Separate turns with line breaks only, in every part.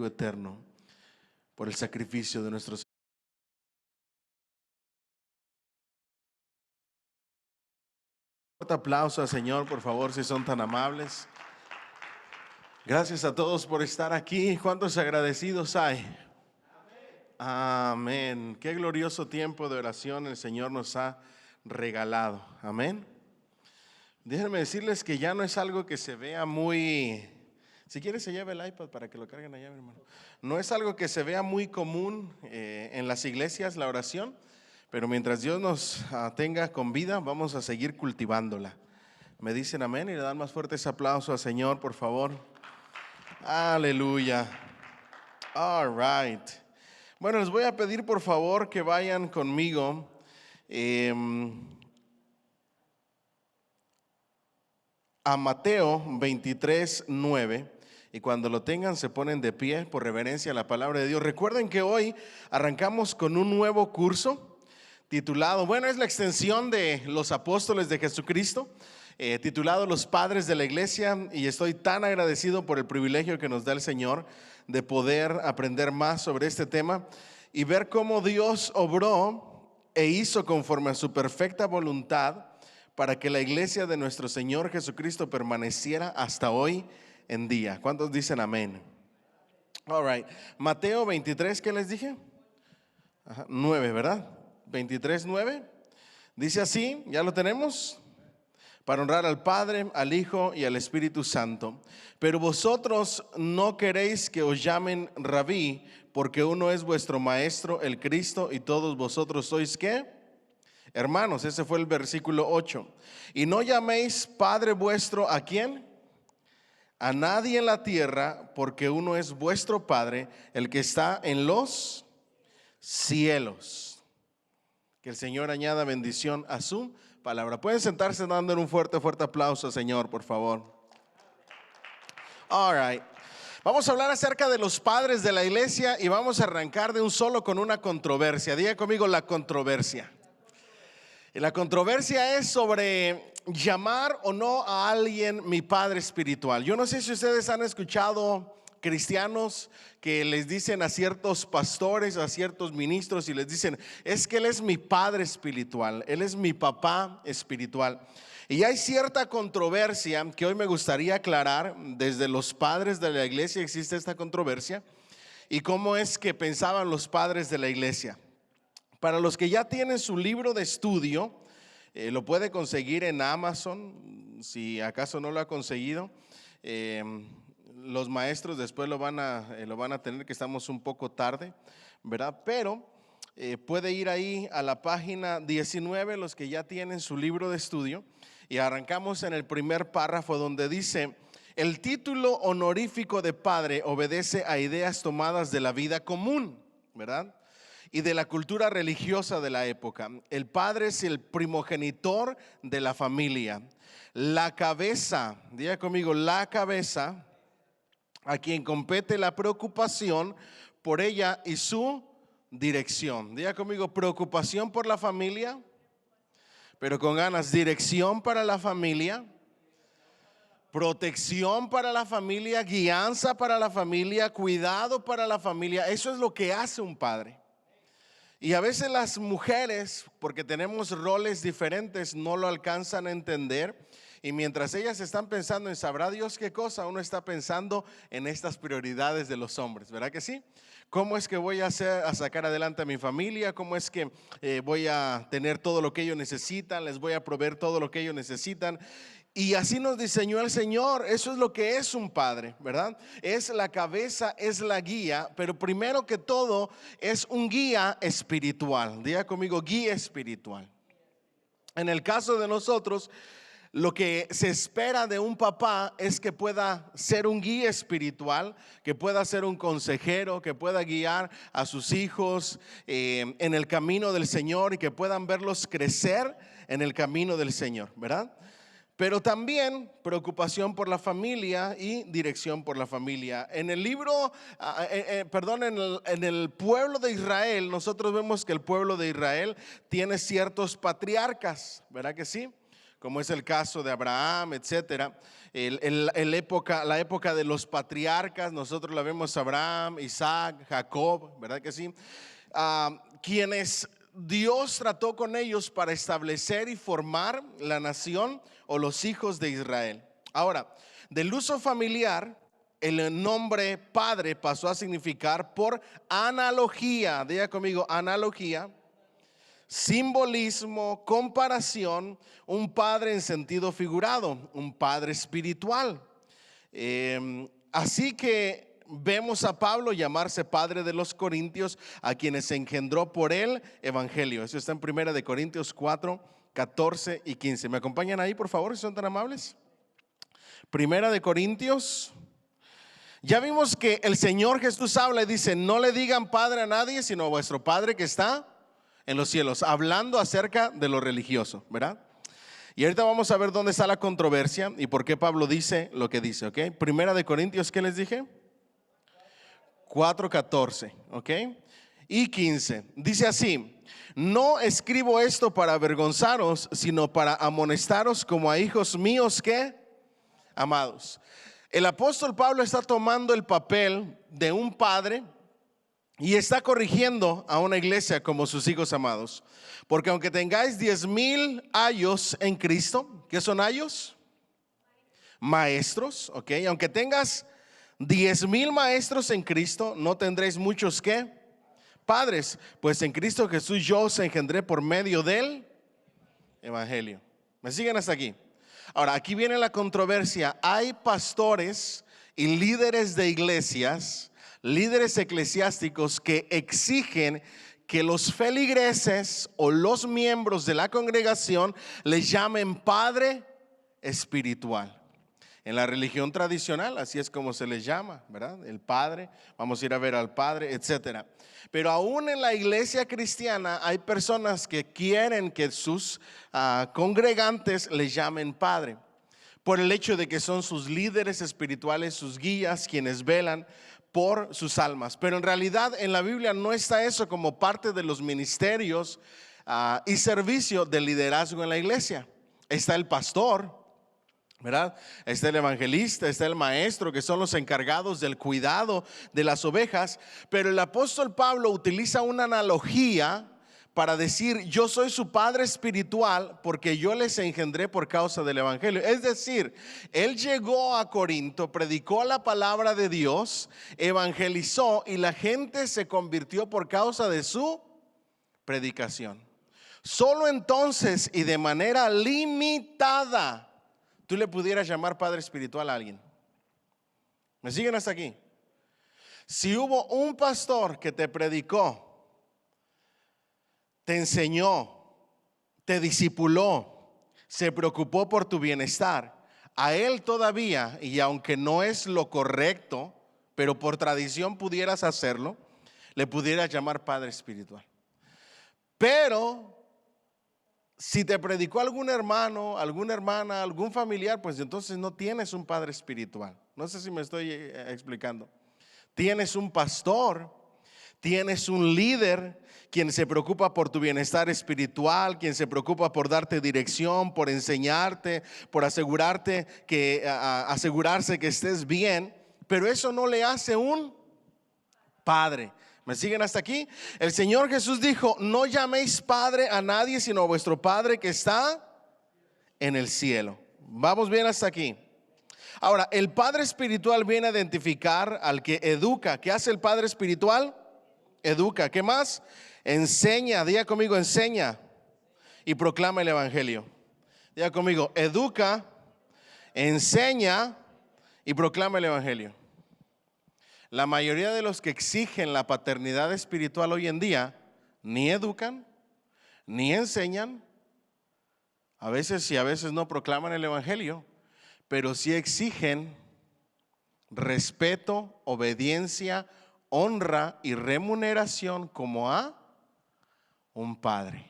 castigo eterno por el sacrificio de nuestros. Un fuerte aplauso al Señor, por favor, si son tan amables. Gracias a todos por estar aquí. ¿Cuántos agradecidos hay? Amén. Qué glorioso tiempo de oración el Señor nos ha regalado. Amén. Déjenme decirles que ya no es algo que se vea muy... Si quieres se lleva el iPad para que lo carguen allá, mi hermano. No es algo que se vea muy común en las iglesias, la oración, pero mientras Dios nos tenga con vida, vamos a seguir cultivándola. Me dicen amén y le dan más fuerte ese aplauso al Señor, por favor. Aleluya. All right. Bueno, les voy a pedir por favor que vayan conmigo a Mateo 23:9, y cuando lo tengan se ponen de pie por reverencia a la palabra de Dios. Recuerden que hoy arrancamos con un nuevo curso titulado, bueno, es la extensión de los apóstoles de Jesucristo, titulado Los Padres de la Iglesia, y estoy tan agradecido por el privilegio que nos da el Señor de poder aprender más sobre este tema y ver cómo Dios obró e hizo conforme a su perfecta voluntad para que la iglesia de nuestro Señor Jesucristo permaneciera hasta hoy en día. ¿Cuántos dicen amén? All right. Mateo 23, ¿qué les dije? 9, ¿verdad? 23:9. Dice así, ¿ya lo tenemos? Para honrar al Padre, al Hijo y al Espíritu Santo. Pero vosotros no queréis que os llamen Rabí, porque uno es vuestro Maestro, el Cristo, y todos vosotros sois ¿qué? Hermanos. Ese fue el versículo 8. Y no llaméis Padre vuestro ¿a quién? A nadie en la tierra, porque uno es vuestro Padre, el que está en los cielos. Que el Señor añada bendición a su palabra. Pueden sentarse dando un fuerte aplauso al Señor, por favor. All right. Vamos a hablar acerca de los padres de la iglesia y vamos a arrancar de un solo con una controversia. Diga conmigo la controversia. Y la controversia es sobre llamar o no a alguien mi padre espiritual. Yo no sé si ustedes han escuchado cristianos que les dicen a ciertos pastores, a ciertos ministros, y les dicen, es que él es mi padre espiritual, él es mi papá espiritual. Y hay cierta controversia que hoy me gustaría aclarar. Desde los padres de la iglesia existe esta controversia, y cómo es que pensaban los padres de la iglesia. Para los que ya tienen su libro de estudio, lo puede conseguir en Amazon, si acaso no lo ha conseguido. Los maestros después lo van a tener, que estamos un poco tarde, ¿verdad? Pero puede ir ahí a la página 19, los que ya tienen su libro de estudio, y arrancamos en el primer párrafo donde dice: el título honorífico de padre obedece a ideas tomadas de la vida común, ¿verdad? Y de la cultura religiosa de la época. El padre es el primogenitor de la familia, la cabeza, diga conmigo, la cabeza, a quien compete la preocupación por ella y su dirección. Diga conmigo, preocupación por la familia, pero con ganas, dirección para la familia, protección para la familia, guianza para la familia, cuidado para la familia. Eso es lo que hace un padre. Y a veces las mujeres, porque tenemos roles diferentes, no lo alcanzan a entender. Y mientras ellas están pensando en sabrá Dios qué cosa, uno está pensando en estas prioridades de los hombres, ¿verdad que sí? ¿Cómo es que voy a sacar adelante a mi familia? ¿Cómo es que voy a tener todo lo que ellos necesitan? Les voy a proveer todo lo que ellos necesitan. Y así nos diseñó el Señor. Eso es lo que es un padre, ¿verdad? Es la cabeza, es la guía, pero primero que todo es un guía espiritual. Diga conmigo, guía espiritual. En el caso de nosotros, lo que se espera de un papá es que pueda ser un guía espiritual, que pueda ser un consejero, que pueda guiar a sus hijos en el camino del Señor, y que puedan verlos crecer en el camino del Señor, ¿verdad? Pero también preocupación por la familia y dirección por la familia. En el libro, en el pueblo de Israel, nosotros vemos que el pueblo de Israel tiene ciertos patriarcas, ¿verdad que sí? como es el caso de Abraham, etcétera. La época de los patriarcas, nosotros la vemos Abraham, Isaac, Jacob, ¿verdad que sí? Quienes Dios trató con ellos para establecer y formar la nación o los hijos de Israel. Ahora, del uso familiar, el nombre padre pasó a significar por analogía, diga conmigo, analogía, simbolismo, comparación, un padre en sentido figurado, un padre espiritual. Así que vemos a Pablo llamarse padre de los corintios, a quienes se engendró por el evangelio. Eso está en 1 Corintios 4, 14 y 15. ¿Me acompañan ahí, por favor, si son tan amables? 1 Corintios. Ya vimos que el Señor Jesús habla y dice: no le digan padre a nadie, sino a vuestro Padre que está en los cielos, hablando acerca de lo religioso, ¿verdad? Y ahorita vamos a ver dónde está la controversia y por qué Pablo dice lo que dice, ¿ok? 1 Corintios, ¿qué les dije? 4:14, ¿ok? Y 15, dice así: no escribo esto para avergonzaros, sino para amonestaros como a hijos míos que amados. El apóstol Pablo está tomando el papel de un padre y está corrigiendo a una iglesia como sus hijos amados. Porque aunque tengáis 10,000 años en Cristo, ¿qué son años? Maestros, ¿ok? Aunque tengas 10,000 maestros en Cristo, no tendréis muchos ¿qué? Padres, pues en Cristo Jesús yo os engendré por medio del evangelio. ¿Me siguen hasta aquí? Ahora, aquí viene la controversia. Hay pastores y líderes de iglesias, líderes eclesiásticos que exigen que los feligreses o los miembros de la congregación les llamen padre espiritual. En la religión tradicional así es como se les llama, ¿verdad? El padre, vamos a ir a ver al padre, etcétera. Pero aún en la iglesia cristiana hay personas que quieren que sus congregantes les llamen padre, por el hecho de que son sus líderes espirituales, sus guías, quienes velan por sus almas. Pero en realidad en la Biblia no está eso como parte de los ministerios y servicio de liderazgo en la iglesia. Está el pastor, ¿verdad? Está el evangelista, está el maestro, que son los encargados del cuidado de las ovejas. Pero el apóstol Pablo utiliza una analogía para decir: yo soy su padre espiritual porque yo les engendré por causa del evangelio. Es decir, él llegó a Corinto, predicó la palabra de Dios, evangelizó y la gente se convirtió por causa de su predicación. Solo entonces y de manera limitada tú le pudieras llamar padre espiritual a alguien. ¿Me siguen hasta aquí? Si hubo un pastor que te predicó, te enseñó, te discipuló, se preocupó por tu bienestar, a él todavía, y aunque no es lo correcto, pero por tradición pudieras hacerlo, le pudieras llamar padre espiritual. Pero si te predicó algún hermano, alguna hermana, algún familiar, pues entonces no tienes un padre espiritual. No sé si me estoy explicando. Tienes un pastor, tienes un líder quien se preocupa por tu bienestar espiritual, quien se preocupa por darte dirección, por enseñarte, por asegurarse que estés bien, pero eso no le hace un padre. ¿Me siguen hasta aquí? El Señor Jesús dijo: no llaméis padre a nadie sino a vuestro Padre que está en el cielo. Vamos bien hasta aquí. Ahora, el padre espiritual viene a identificar al que educa. ¿Qué hace el padre espiritual? Educa. ¿Qué más? Enseña. Diga conmigo: enseña y proclama el evangelio. Diga conmigo: educa, enseña y proclama el evangelio. La mayoría de los que exigen la paternidad espiritual hoy en día ni educan, ni enseñan, a veces y a veces no proclaman el evangelio, pero sí exigen respeto, obediencia, honra y remuneración como a un padre.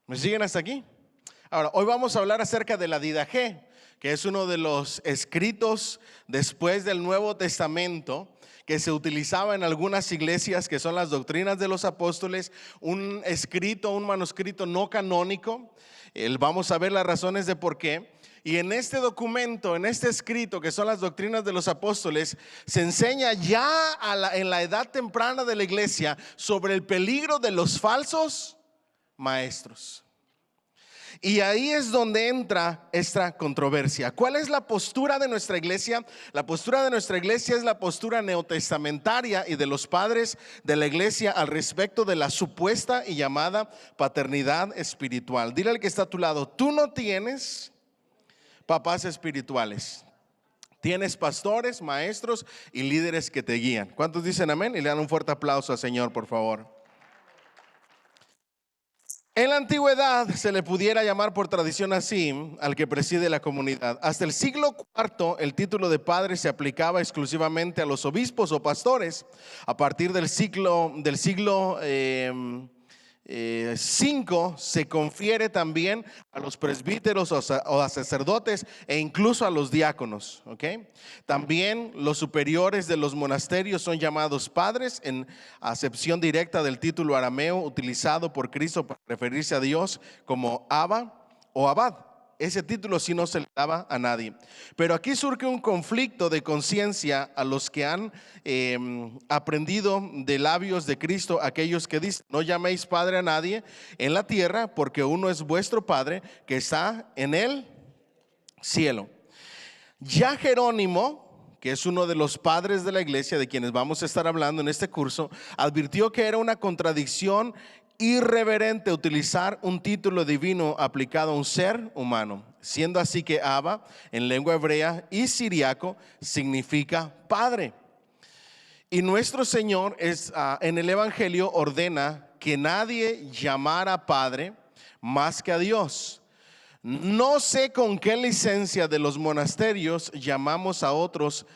¿Me siguen hasta aquí? Ahora, hoy vamos a hablar acerca de la didaché, que es uno de los escritos después del Nuevo Testamento que se utilizaba en algunas iglesias, que son las doctrinas de los apóstoles, un escrito, un manuscrito no canónico. Vamos a ver las razones de por qué. Y en este documento, en este escrito que son las doctrinas de los apóstoles, se enseña ya en la edad temprana de la iglesia sobre el peligro de los falsos maestros. Y ahí es donde entra esta controversia. ¿Cuál es la postura de nuestra iglesia? La postura de nuestra iglesia es la postura neotestamentaria y de los padres de la iglesia al respecto de la supuesta y llamada paternidad espiritual. Dile al que está a tu lado: tú no tienes papás espirituales. Tienes pastores, maestros y líderes que te guían. ¿Cuántos dicen amén? Y le dan un fuerte aplauso al Señor, por favor. En la antigüedad se le pudiera llamar por tradición así al que preside la comunidad. Hasta el siglo IV el título de padre se aplicaba exclusivamente a los obispos o pastores. A partir del siglo V se confiere también a los presbíteros o a sacerdotes e incluso a los diáconos. También los superiores de los monasterios son llamados padres, en acepción directa del título arameo utilizado por Cristo para referirse a Dios como Abba o Abad. Ese título sí no se le daba a nadie. Pero aquí surge un conflicto de conciencia a los que han aprendido de labios de Cristo, aquellos que dicen: no llaméis padre a nadie en la tierra, porque uno es vuestro Padre que está en el cielo. Ya Jerónimo, que es uno de los padres de la iglesia de quienes vamos a estar hablando en este curso, advirtió que era una contradicción irreverente utilizar un título divino aplicado a un ser humano, siendo así que Abba en lengua hebrea y siriaco significa padre. Y nuestro Señor en el Evangelio ordena que nadie llamara padre más que a Dios. No sé con qué licencia de los monasterios llamamos a otros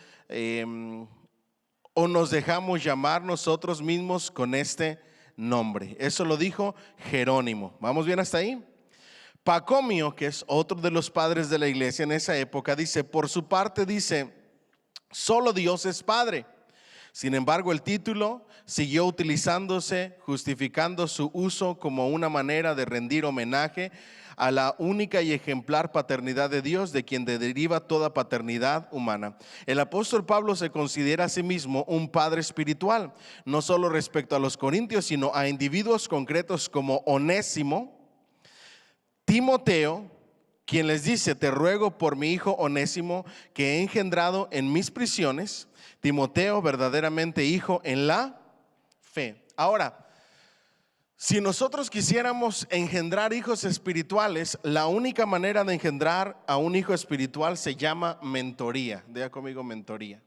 o nos dejamos llamar nosotros mismos con este nombre. Eso lo dijo Jerónimo. ¿Vamos bien hasta ahí? Pacomio, que es otro de los padres de la iglesia en esa época, dice: por su parte dice, solo Dios es Padre. Sin embargo, el título siguió utilizándose, justificando su uso como una manera de rendir homenaje a la única y ejemplar paternidad de Dios, de quien deriva toda paternidad humana. El apóstol Pablo se considera a sí mismo un padre espiritual, no solo respecto a los corintios, sino a individuos concretos como Onésimo, Timoteo, quien les dice: te ruego por mi hijo Onésimo, que he engendrado en mis prisiones. Timoteo, verdaderamente hijo en la fe. Ahora, si nosotros quisiéramos engendrar hijos espirituales, la única manera de engendrar a un hijo espiritual se llama mentoría. Diga conmigo: mentoría.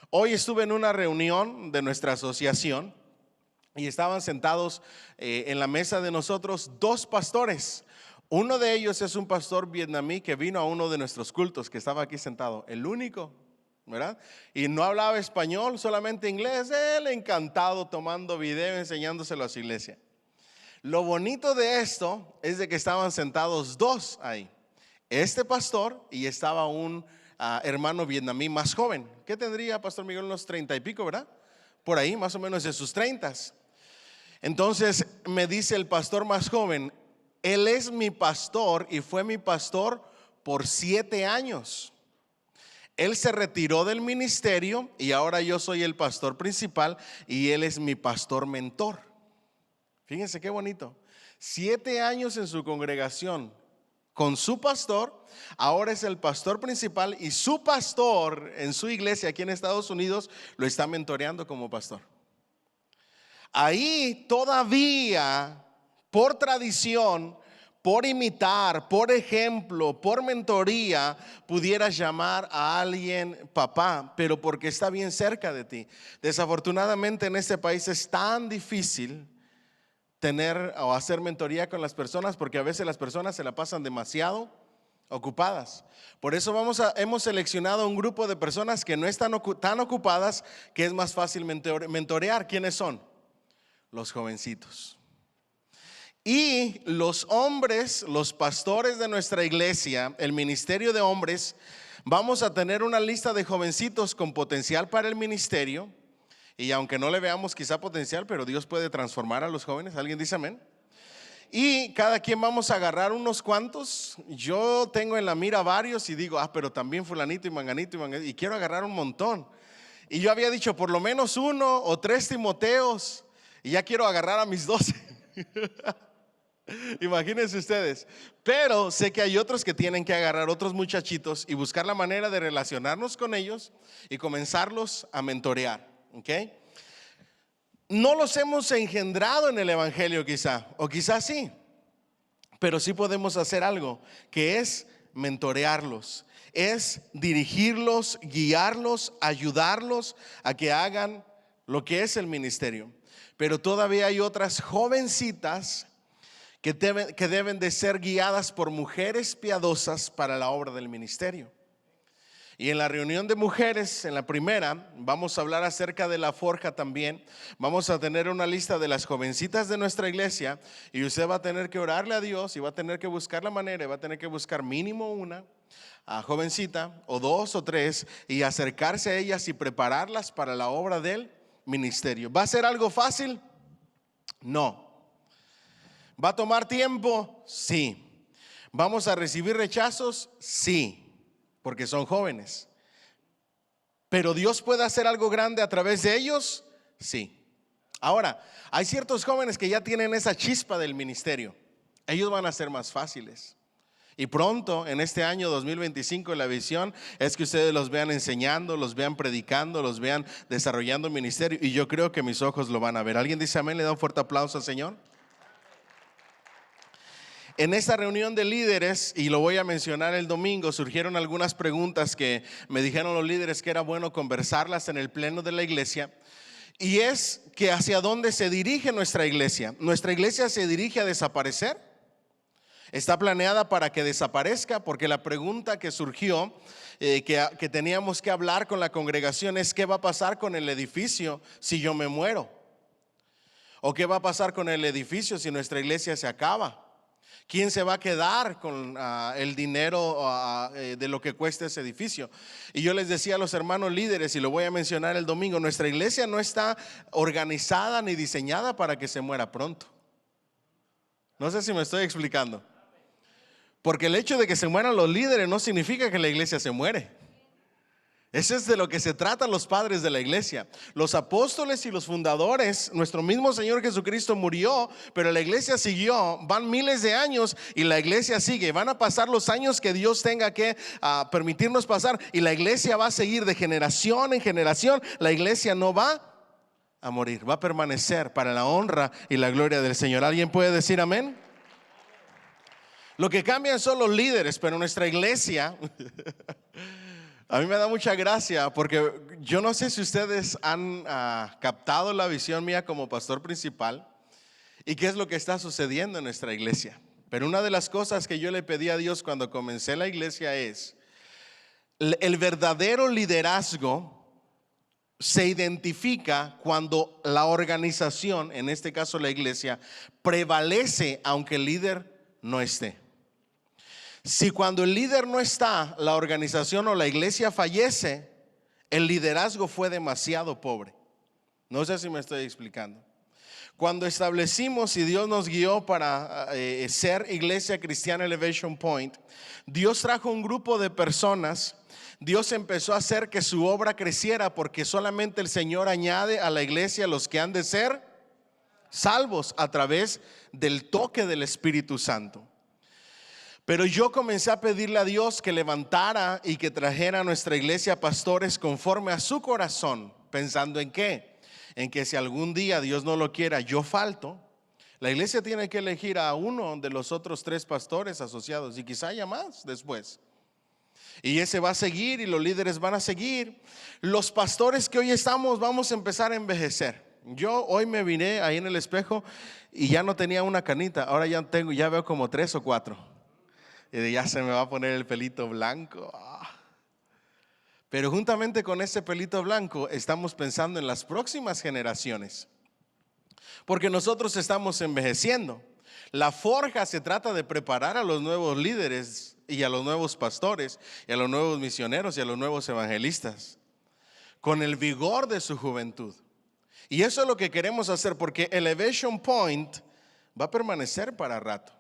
Hoy estuve en una reunión de nuestra asociación y estaban sentados en la mesa de nosotros dos pastores. Uno de ellos es un pastor vietnamí que vino a uno de nuestros cultos, que estaba aquí sentado, el único, ¿verdad? Y no hablaba español, solamente inglés. Él encantado tomando video, enseñándoselo a su iglesia. Lo bonito de esto es de que estaban sentados dos ahí, este pastor y estaba un hermano vietnamí más joven. ¿Qué tendría, Pastor Miguel? Unos 30 y pico, ¿verdad? Por ahí, más o menos de sus 30. Entonces me dice el pastor más joven: él es mi pastor y fue mi pastor por 7 años. Él se retiró del ministerio y ahora yo soy el pastor principal y él es mi pastor mentor. Fíjense qué bonito. 7 años en su congregación con su pastor, ahora es el pastor principal y su pastor en su iglesia aquí en Estados Unidos lo está mentoreando como pastor. Ahí todavía, por tradición, por imitar, por ejemplo, por mentoría, pudieras llamar a alguien papá, pero porque está bien cerca de ti. Desafortunadamente en este país es tan difícil tener o hacer mentoría con las personas, porque a veces las personas se la pasan demasiado ocupadas. Por eso hemos seleccionado un grupo de personas que no están tan ocupadas, que es más fácil mentorear. ¿Quiénes son? Los jovencitos. Y los hombres, los pastores de nuestra iglesia, el ministerio de hombres, vamos a tener una lista de jovencitos con potencial para el ministerio. Y aunque no le veamos quizá potencial, pero Dios puede transformar a los jóvenes. ¿Alguien dice amén? Y cada quien vamos a agarrar unos cuantos. Yo tengo en la mira varios y digo, pero también fulanito y manganito y quiero agarrar un montón. Y yo había dicho por lo menos 1 o 3 Timoteos y ya quiero agarrar a mis 12. Imagínense ustedes. Pero sé que hay otros que tienen que agarrar otros muchachitos y buscar la manera de relacionarnos con ellos y comenzarlos a mentorear. ¿Ok? No los hemos engendrado en el evangelio quizá, o quizás sí, pero sí podemos hacer algo, que es mentorearlos, es dirigirlos, guiarlos, ayudarlos a que hagan lo que es el ministerio. Pero todavía hay otras jovencitas que deben de ser guiadas por mujeres piadosas para la obra del ministerio. Y en la reunión de mujeres, en la primera, vamos a hablar acerca de la forja también. Vamos a tener una lista de las jovencitas de nuestra iglesia y usted va a tener que orarle a Dios y va a tener que buscar la manera, y va a tener que buscar mínimo una jovencita o 2 o 3 y acercarse a ellas y prepararlas para la obra del ministerio. ¿Va a ser algo fácil? No. ¿Va a tomar tiempo? Sí. ¿Vamos a recibir rechazos? Sí. Porque son jóvenes. Pero Dios puede hacer algo grande a través de ellos, sí. Ahora, hay ciertos jóvenes que ya tienen esa chispa del ministerio. Ellos van a ser más fáciles. Y pronto, en este año 2025, la visión es que ustedes los vean enseñando, los vean predicando, los vean desarrollando ministerio. Y yo creo que mis ojos lo van a ver. ¿Alguien dice amén? ¿Le da un fuerte aplauso al Señor? En esta reunión de líderes, y lo voy a mencionar el domingo, surgieron algunas preguntas que me dijeron los líderes que era bueno conversarlas en el pleno de la iglesia. Y es que hacia dónde se dirige nuestra iglesia. ¿Nuestra iglesia se dirige a desaparecer? ¿Está planeada para que desaparezca? Porque la pregunta que surgió, que teníamos que hablar con la congregación es: ¿qué va a pasar con el edificio si yo me muero? ¿O qué va a pasar con el edificio si nuestra iglesia se acaba? ¿Quién se va a quedar con el dinero de lo que cuesta ese edificio? Y yo les decía a los hermanos líderes, y lo voy a mencionar el domingo, nuestra iglesia no está organizada ni diseñada para que se muera pronto. No sé si me estoy explicando. Porque el hecho de que se mueran los líderes no significa que la iglesia se muere. Eso es de lo que se tratan los padres de la iglesia. Los apóstoles y los fundadores, nuestro mismo Señor Jesucristo murió, pero la iglesia siguió. Van miles de años y la iglesia sigue. Van a pasar los años que Dios tenga que permitirnos pasar, y la iglesia va a seguir de generación en generación. La iglesia no va a morir, va a permanecer para la honra y la gloria del Señor. ¿Alguien puede decir amén? Lo que cambian son los líderes, pero nuestra iglesia... A mí me da mucha gracia porque yo no sé si ustedes han captado la visión mía como pastor principal y qué es lo que está sucediendo en nuestra iglesia. Pero una de las cosas que yo le pedí a Dios cuando comencé la iglesia es: el verdadero liderazgo se identifica cuando la organización, en este caso la iglesia, prevalece aunque el líder no esté. Si cuando el líder no está, la organización o la iglesia fallece, el liderazgo fue demasiado pobre. No sé si me estoy explicando. Cuando establecimos y Dios nos guió para ser Iglesia Cristiana Elevation Point, Dios trajo un grupo de personas. Dios empezó a hacer que su obra creciera, porque solamente el Señor añade a la iglesia los que han de ser salvos a través del toque del Espíritu Santo. Pero yo comencé a pedirle a Dios que levantara y que trajera a nuestra iglesia pastores conforme a su corazón, pensando en qué, en que si algún día Dios no lo quiera, yo falto, la iglesia tiene que elegir a uno de los otros 3 pastores asociados, y quizá haya más después. Y ese va a seguir y los líderes van a seguir. Los pastores que hoy estamos vamos a empezar a envejecer. Yo hoy me vine ahí en el espejo y ya no tenía una canita, ahora ya veo como 3 o 4. Y ya se me va a poner el pelito blanco. Pero juntamente con ese pelito blanco estamos pensando en las próximas generaciones, porque nosotros estamos envejeciendo. La forja se trata de preparar a los nuevos líderes y a los nuevos pastores y a los nuevos misioneros y a los nuevos evangelistas con el vigor de su juventud. Y eso es lo que queremos hacer, porque Elevation Point va a permanecer para rato.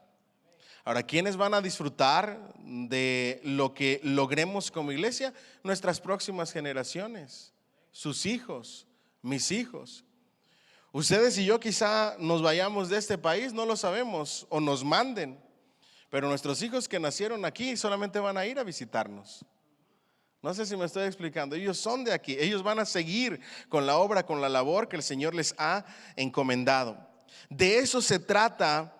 Ahora, ¿quiénes van a disfrutar de lo que logremos como iglesia? Nuestras próximas generaciones, sus hijos, mis hijos. Ustedes y yo quizá nos vayamos de este país, no lo sabemos, o nos manden, pero nuestros hijos que nacieron aquí solamente van a ir a visitarnos. No sé si me estoy explicando. Ellos son de aquí, ellos van a seguir con la obra, con la labor que el Señor les ha encomendado. De eso se trata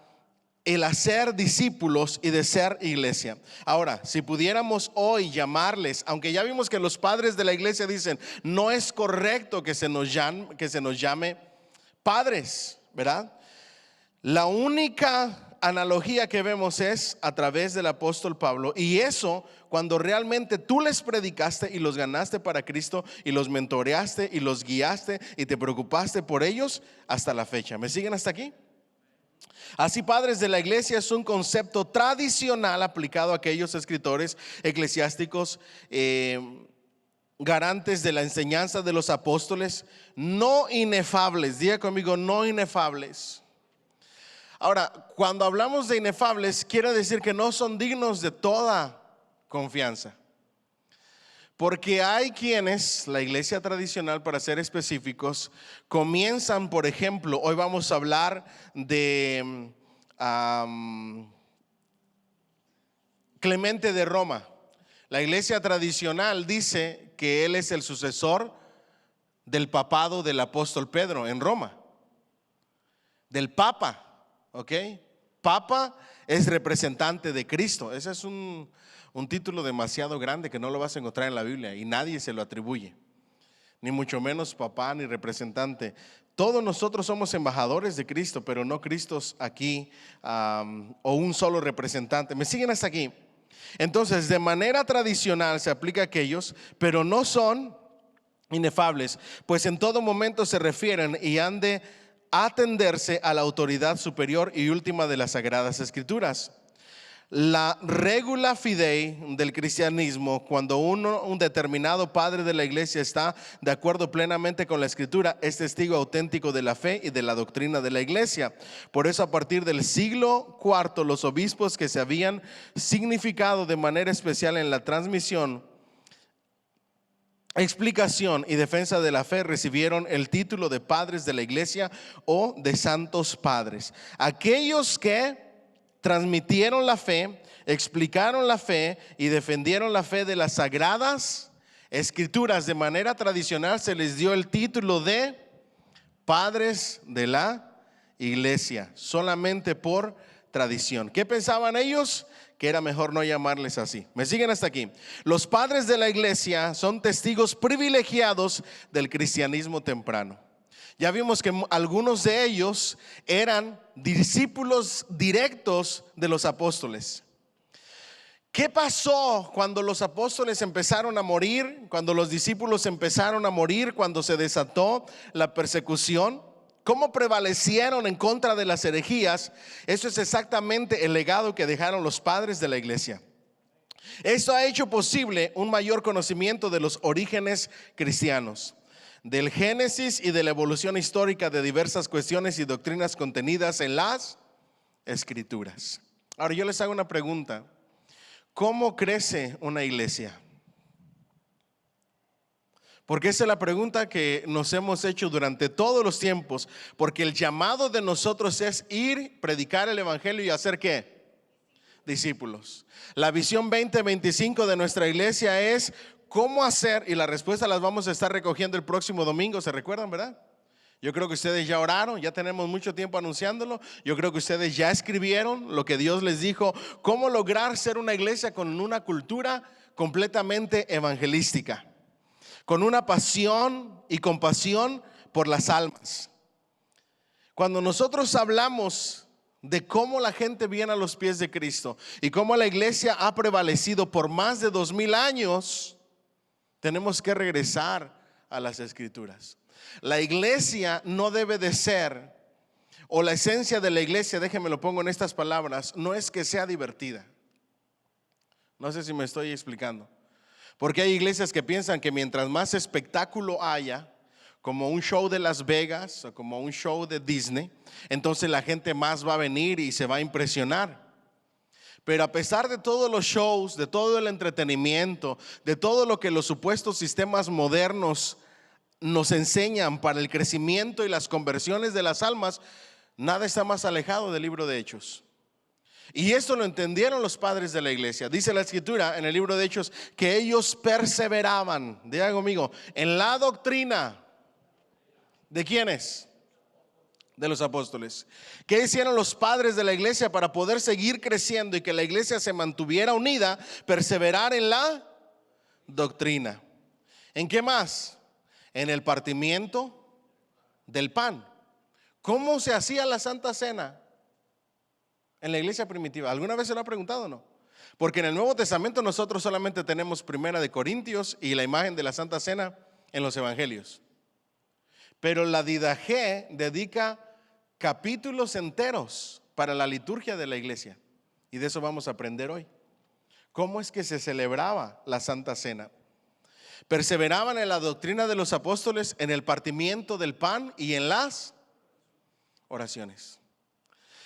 el hacer discípulos y de ser iglesia. Ahora, si pudiéramos hoy llamarles, aunque ya vimos que los padres de la iglesia dicen, no es correcto que se nos llame padres, ¿verdad? La única analogía que vemos es a través del apóstol Pablo, y eso cuando realmente tú les predicaste y los ganaste para Cristo y los mentoreaste y los guiaste y te preocupaste por ellos hasta la fecha. ¿Me siguen hasta aquí? Así, padres de la iglesia es un concepto tradicional aplicado a aquellos escritores eclesiásticos garantes de la enseñanza de los apóstoles, no inefables. Diga conmigo, no inefables. Ahora, cuando hablamos de inefables, quiere decir que no son dignos de toda confianza. Porque hay quienes, la iglesia tradicional para ser específicos, comienzan, por ejemplo, hoy vamos a hablar de Clemente de Roma. La iglesia tradicional dice que él es el sucesor del papado del apóstol Pedro en Roma, del Papa. ¿Ok? Papa es representante de Cristo. Ese es un título demasiado grande que no lo vas a encontrar en la Biblia y nadie se lo atribuye, ni mucho menos papá ni representante. Todos nosotros somos embajadores de Cristo, pero no Cristos aquí o un solo representante. ¿Me siguen hasta aquí? Entonces, de manera tradicional se aplica a aquellos, pero no son inefables, pues en todo momento se refieren y han de atenderse a la autoridad superior y última de las Sagradas Escrituras. La regula fidei del cristianismo, cuando un determinado padre de la iglesia está de acuerdo plenamente con la escritura, es testigo auténtico de la fe y de la doctrina de la iglesia. Por eso, a partir del siglo IV, los obispos que se habían significado de manera especial en la transmisión, explicación y defensa de la fe recibieron el título de padres de la iglesia o de santos padres. Aquellos que transmitieron la fe, explicaron la fe y defendieron la fe de las sagradas escrituras de manera tradicional, se les dio el título de padres de la iglesia, solamente por tradición. ¿Qué pensaban ellos? Que era mejor no llamarles así. ¿Me siguen hasta aquí? Los padres de la iglesia son testigos privilegiados del cristianismo temprano. Ya vimos que algunos de ellos eran discípulos directos de los apóstoles. ¿Qué pasó cuando los apóstoles empezaron a morir? Cuando los discípulos empezaron a morir, cuando se desató la persecución. ¿Cómo prevalecieron en contra de las herejías? Eso es exactamente el legado que dejaron los padres de la iglesia. Esto ha hecho posible un mayor conocimiento de los orígenes cristianos, del génesis y de la evolución histórica de diversas cuestiones y doctrinas contenidas en las escrituras. Ahora yo les hago una pregunta. ¿Cómo crece una iglesia? Porque esa es la pregunta que nos hemos hecho durante todos los tiempos, porque el llamado de nosotros es ir, predicar el evangelio y hacer ¿qué? Discípulos. La visión 2025 de nuestra iglesia es cómo hacer, y la respuesta las vamos a estar recogiendo el próximo domingo, ¿se recuerdan, verdad? Yo creo que ustedes ya oraron, ya tenemos mucho tiempo anunciándolo. Yo creo que ustedes ya escribieron lo que Dios les dijo, cómo lograr ser una iglesia con una cultura completamente evangelística, con una pasión y compasión por las almas. Cuando nosotros hablamos de cómo la gente viene a los pies de Cristo y cómo la iglesia ha prevalecido por más de 2000 años, tenemos que regresar a las escrituras. La iglesia no debe de ser o la esencia de la iglesia, déjenme lo pongo en estas palabras, no es que sea divertida. No sé si me estoy explicando. Porque hay iglesias que piensan que mientras más espectáculo haya, como un show de Las Vegas o como un show de Disney, entonces la gente más va a venir y se va a impresionar. Pero a pesar de todos los shows, de todo el entretenimiento, de todo lo que los supuestos sistemas modernos nos enseñan para el crecimiento y las conversiones de las almas, nada está más alejado del libro de Hechos. Y esto lo entendieron los padres de la iglesia. Dice la escritura en el libro de Hechos que ellos perseveraban, diga conmigo, en la doctrina. ¿De quiénes? De los apóstoles. ¿Qué hicieron los padres de la iglesia para poder seguir creciendo y que la iglesia se mantuviera unida? Perseverar en la doctrina. ¿En qué más? En el partimiento del pan. ¿Cómo se hacía la Santa Cena en la iglesia primitiva? ¿Alguna vez se lo ha preguntado o no? Porque en el Nuevo Testamento nosotros solamente tenemos Primera de Corintios y la imagen de la Santa Cena en los Evangelios. Pero la Didaché dedica capítulos enteros para la liturgia de la iglesia. Y de eso vamos a aprender hoy. ¿Cómo es que se celebraba la Santa Cena? Perseveraban en la doctrina de los apóstoles, en el partimiento del pan y en las oraciones.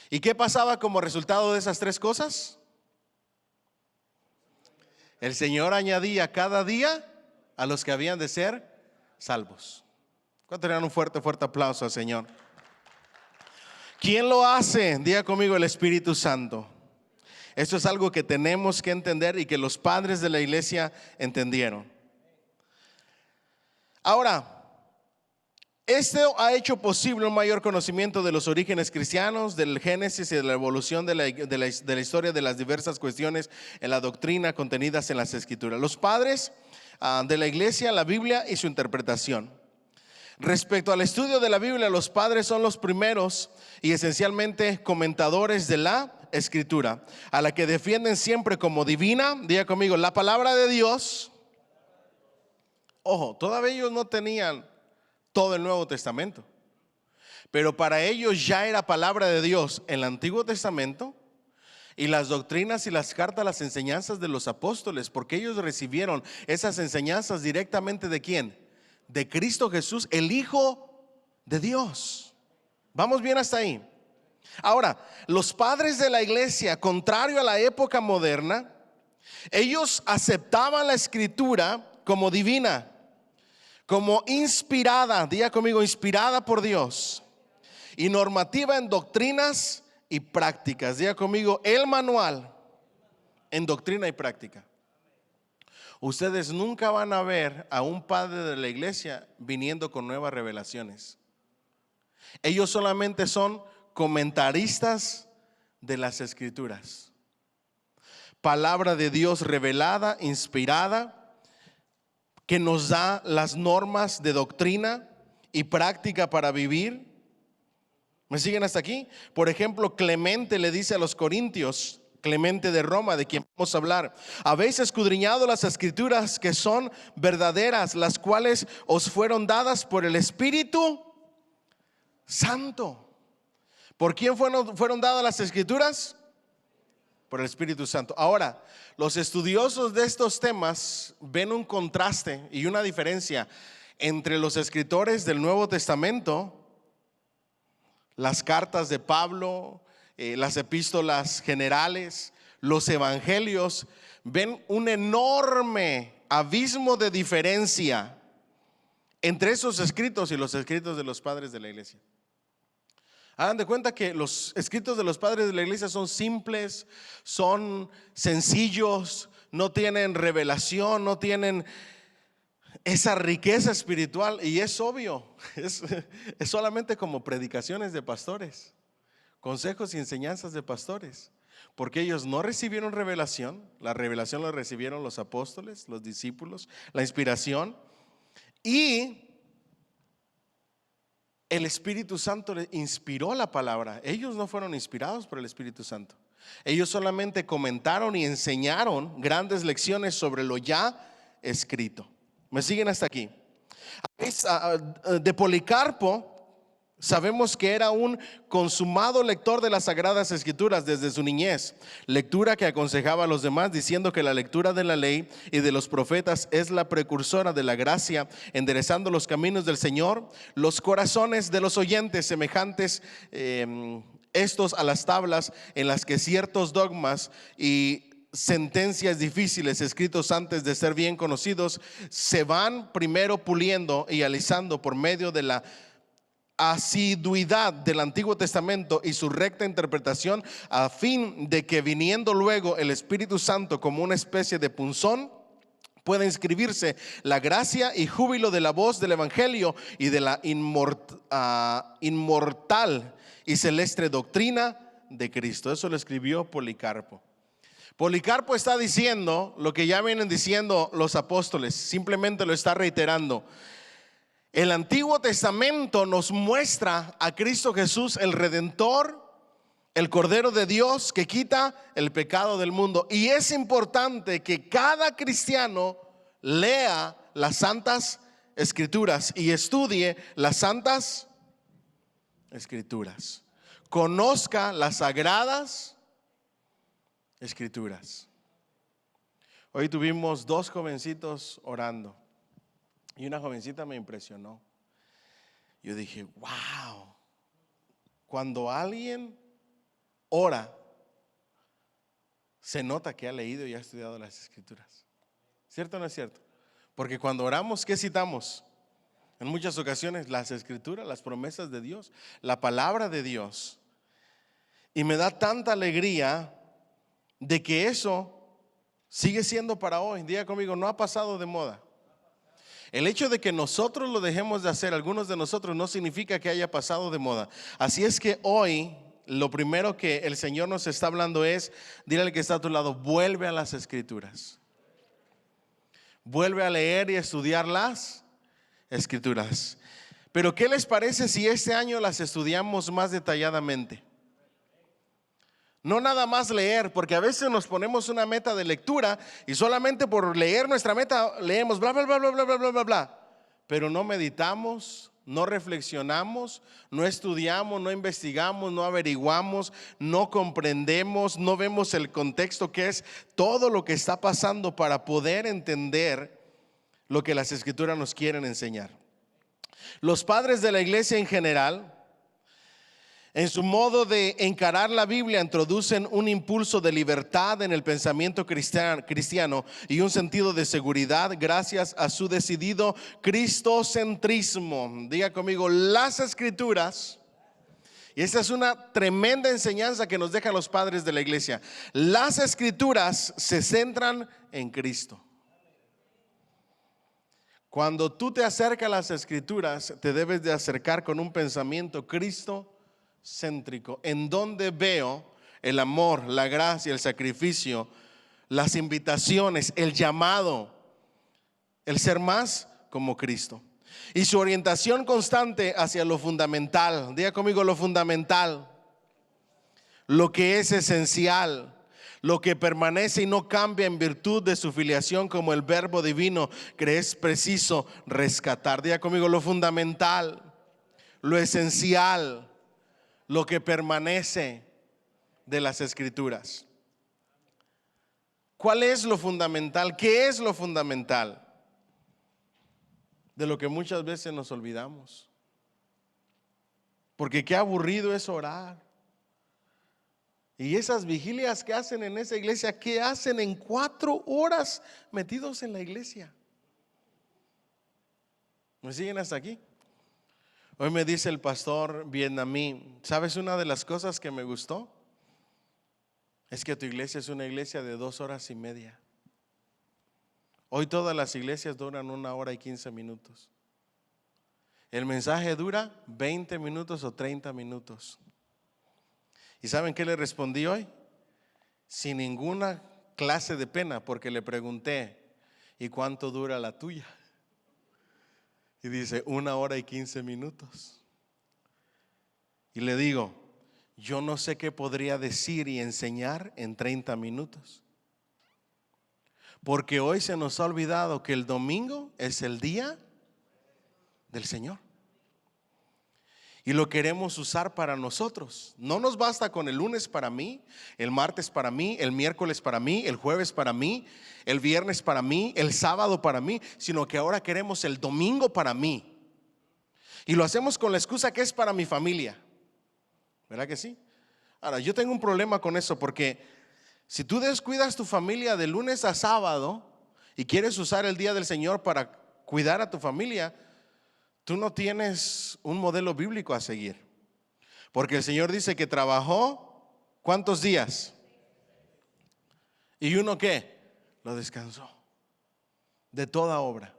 ¿Y qué pasaba como resultado de esas tres cosas? El Señor añadía cada día a los que habían de ser salvos. ¿Cuánto le dan un fuerte aplauso al Señor? ¿Quién lo hace? Diga conmigo, el Espíritu Santo. Esto es algo que tenemos que entender y que los padres de la iglesia entendieron. Ahora, esto ha hecho posible un mayor conocimiento de los orígenes cristianos, del génesis y de la evolución de la historia de las diversas cuestiones en la doctrina contenidas en las Escrituras. Los padres de la iglesia, la Biblia y su interpretación. Respecto al estudio de la Biblia, los padres son los primeros y esencialmente comentadores de la Escritura, a la que defienden siempre como divina. Diga conmigo, la palabra de Dios. Ojo, todavía ellos no tenían todo el Nuevo Testamento, pero para ellos ya era palabra de Dios el Antiguo Testamento y las doctrinas y las cartas, las enseñanzas de los apóstoles, porque ellos recibieron esas enseñanzas directamente ¿de quién? De Cristo Jesús, el Hijo de Dios. ¿Vamos bien hasta ahí? Ahora, los padres de la iglesia, contrario a la época moderna, ellos aceptaban la Escritura como divina, como inspirada, diga conmigo, inspirada por Dios, y normativa en doctrinas y prácticas. Diga conmigo, el manual en doctrina y práctica. Ustedes nunca van a ver a un padre de la iglesia viniendo con nuevas revelaciones. Ellos solamente son comentaristas de las Escrituras. Palabra de Dios revelada, inspirada, que nos da las normas de doctrina y práctica para vivir. ¿Me siguen hasta aquí? Por ejemplo, Clemente le dice a los corintios, Clemente de Roma, de quien vamos a hablar: habéis escudriñado las Escrituras, que son verdaderas, las cuales os fueron dadas por el Espíritu Santo. ¿Por quién fueron dadas las Escrituras? Por el Espíritu Santo. Ahora, los estudiosos de estos temas ven un contraste y una diferencia entre los escritores del Nuevo Testamento, las cartas de Pablo, las epístolas generales, los evangelios. Ven un enorme abismo de diferencia entre esos escritos y los escritos de los padres de la iglesia. Hagan de cuenta que los escritos de los padres de la iglesia son simples, son sencillos, no tienen revelación, no tienen esa riqueza espiritual, y es obvio, es solamente como predicaciones de pastores, consejos y enseñanzas de pastores, porque ellos no recibieron revelación. La revelación la recibieron los apóstoles, los discípulos, la inspiración, y el Espíritu Santo le inspiró la palabra. Ellos no fueron inspirados por el Espíritu Santo. Ellos solamente comentaron y enseñaron grandes lecciones sobre lo ya escrito. ¿Me siguen hasta aquí? De Policarpo, Sabemos que era un consumado lector de las Sagradas Escrituras desde su niñez, lectura que aconsejaba a los demás diciendo que la lectura de la ley y de los profetas es la precursora de la gracia, enderezando los caminos del Señor, los corazones de los oyentes semejantes estos a las tablas en las que ciertos dogmas y sentencias difíciles escritos antes de ser bien conocidos se van primero puliendo y alisando por medio de la asiduidad del Antiguo Testamento y su recta interpretación, a fin de que viniendo luego el Espíritu Santo como una especie de punzón, pueda inscribirse la gracia y júbilo de la voz del Evangelio y de la inmortal y celeste doctrina de Cristo. Eso lo escribió Policarpo. Policarpo está diciendo lo que ya vienen diciendo los apóstoles, simplemente lo está reiterando. El Antiguo Testamento nos muestra a Cristo Jesús, el Redentor, el Cordero de Dios que quita el pecado del mundo. Y es importante que cada cristiano lea las Santas Escrituras y estudie las Santas Escrituras. Conozca las Sagradas Escrituras. Hoy tuvimos 2 jovencitos orando. Y una jovencita me impresionó. Yo dije, wow, cuando alguien ora, se nota que ha leído y ha estudiado las Escrituras. ¿Cierto o no es cierto? Porque cuando oramos, ¿qué citamos? En muchas ocasiones las Escrituras, las promesas de Dios, la palabra de Dios. Y me da tanta alegría de que eso sigue siendo para hoy. Diga conmigo, no ha pasado de moda. El hecho de que nosotros lo dejemos de hacer, algunos de nosotros, no significa que haya pasado de moda. Así es que hoy lo primero que el Señor nos está hablando es, dile al que está a tu lado, vuelve a las Escrituras. Vuelve a leer y estudiar las Escrituras. Pero ¿qué les parece si este año las estudiamos más detalladamente? No nada más leer, porque a veces nos ponemos una meta de lectura y solamente por leer nuestra meta leemos bla, bla, bla, bla, bla, bla, bla, bla, bla. Pero no meditamos, no reflexionamos, no estudiamos, no investigamos, no averiguamos, no comprendemos, no vemos el contexto que es todo lo que está pasando para poder entender lo que las Escrituras nos quieren enseñar. Los padres de la iglesia en general, en su modo de encarar la Biblia, introducen un impulso de libertad en el pensamiento cristiano y un sentido de seguridad gracias a su decidido cristocentrismo. Diga conmigo, las Escrituras, y esta es una tremenda enseñanza que nos dejan los padres de la iglesia. Las Escrituras se centran en Cristo. Cuando tú te acercas a las Escrituras, te debes de acercar con un pensamiento cristocéntrico, en donde veo el amor, la gracia, el sacrificio, las invitaciones, el llamado, el ser más como Cristo. Y su orientación constante hacia lo fundamental. Diga conmigo lo fundamental, lo que es esencial, lo que permanece y no cambia en virtud de su filiación como el verbo divino que es preciso rescatar. Diga conmigo lo fundamental, lo esencial, lo que permanece de las Escrituras. ¿Cuál es lo fundamental? ¿Qué es lo fundamental? De lo que muchas veces nos olvidamos. Porque qué aburrido es orar. Y esas vigilias que hacen en esa iglesia, ¿qué hacen en 4 horas metidos en la iglesia? ¿Me siguen hasta aquí? Hoy me dice el pastor vietnamí, ¿sabes una de las cosas que me gustó? Es que tu iglesia es una iglesia de 2 horas y media. Hoy todas las iglesias duran 1 hora y 15 minutos. El mensaje dura 20 minutos o 30 minutos. ¿Y saben qué le respondí hoy? Sin ninguna clase de pena, porque le pregunté, ¿y cuánto dura la tuya? Y dice 1 hora y 15 minutos. Y le digo, yo no sé qué podría decir y enseñar en 30 minutos. Porque hoy se nos ha olvidado que el domingo es el día del Señor. y lo queremos usar para nosotros. No nos basta con el lunes para mí, el martes para mí, el miércoles para mí, el jueves para mí, el viernes para mí, el sábado para mí, sino que ahora queremos el domingo para mí. Y lo hacemos con la excusa que es para mi familia. ¿Verdad que sí? Ahora, yo tengo un problema con eso, porque si tú descuidas tu familia de lunes a sábado y quieres usar el día del Señor para cuidar a tu familia, tú no tienes un modelo bíblico a seguir. Porque el Señor dice que trabajó, ¿cuántos días? ¿Y uno qué? Lo descansó de toda obra.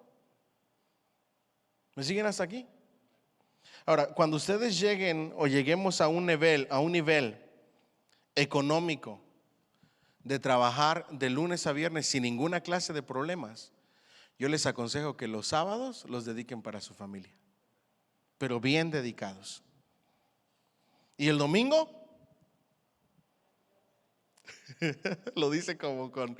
¿Me siguen hasta aquí? Ahora, cuando ustedes lleguen o lleguemos a un nivel económico de trabajar de lunes a viernes sin ninguna clase de problemas, yo les aconsejo que los sábados los dediquen para su familia, pero bien dedicados. ¿Y el domingo? Lo dice como con,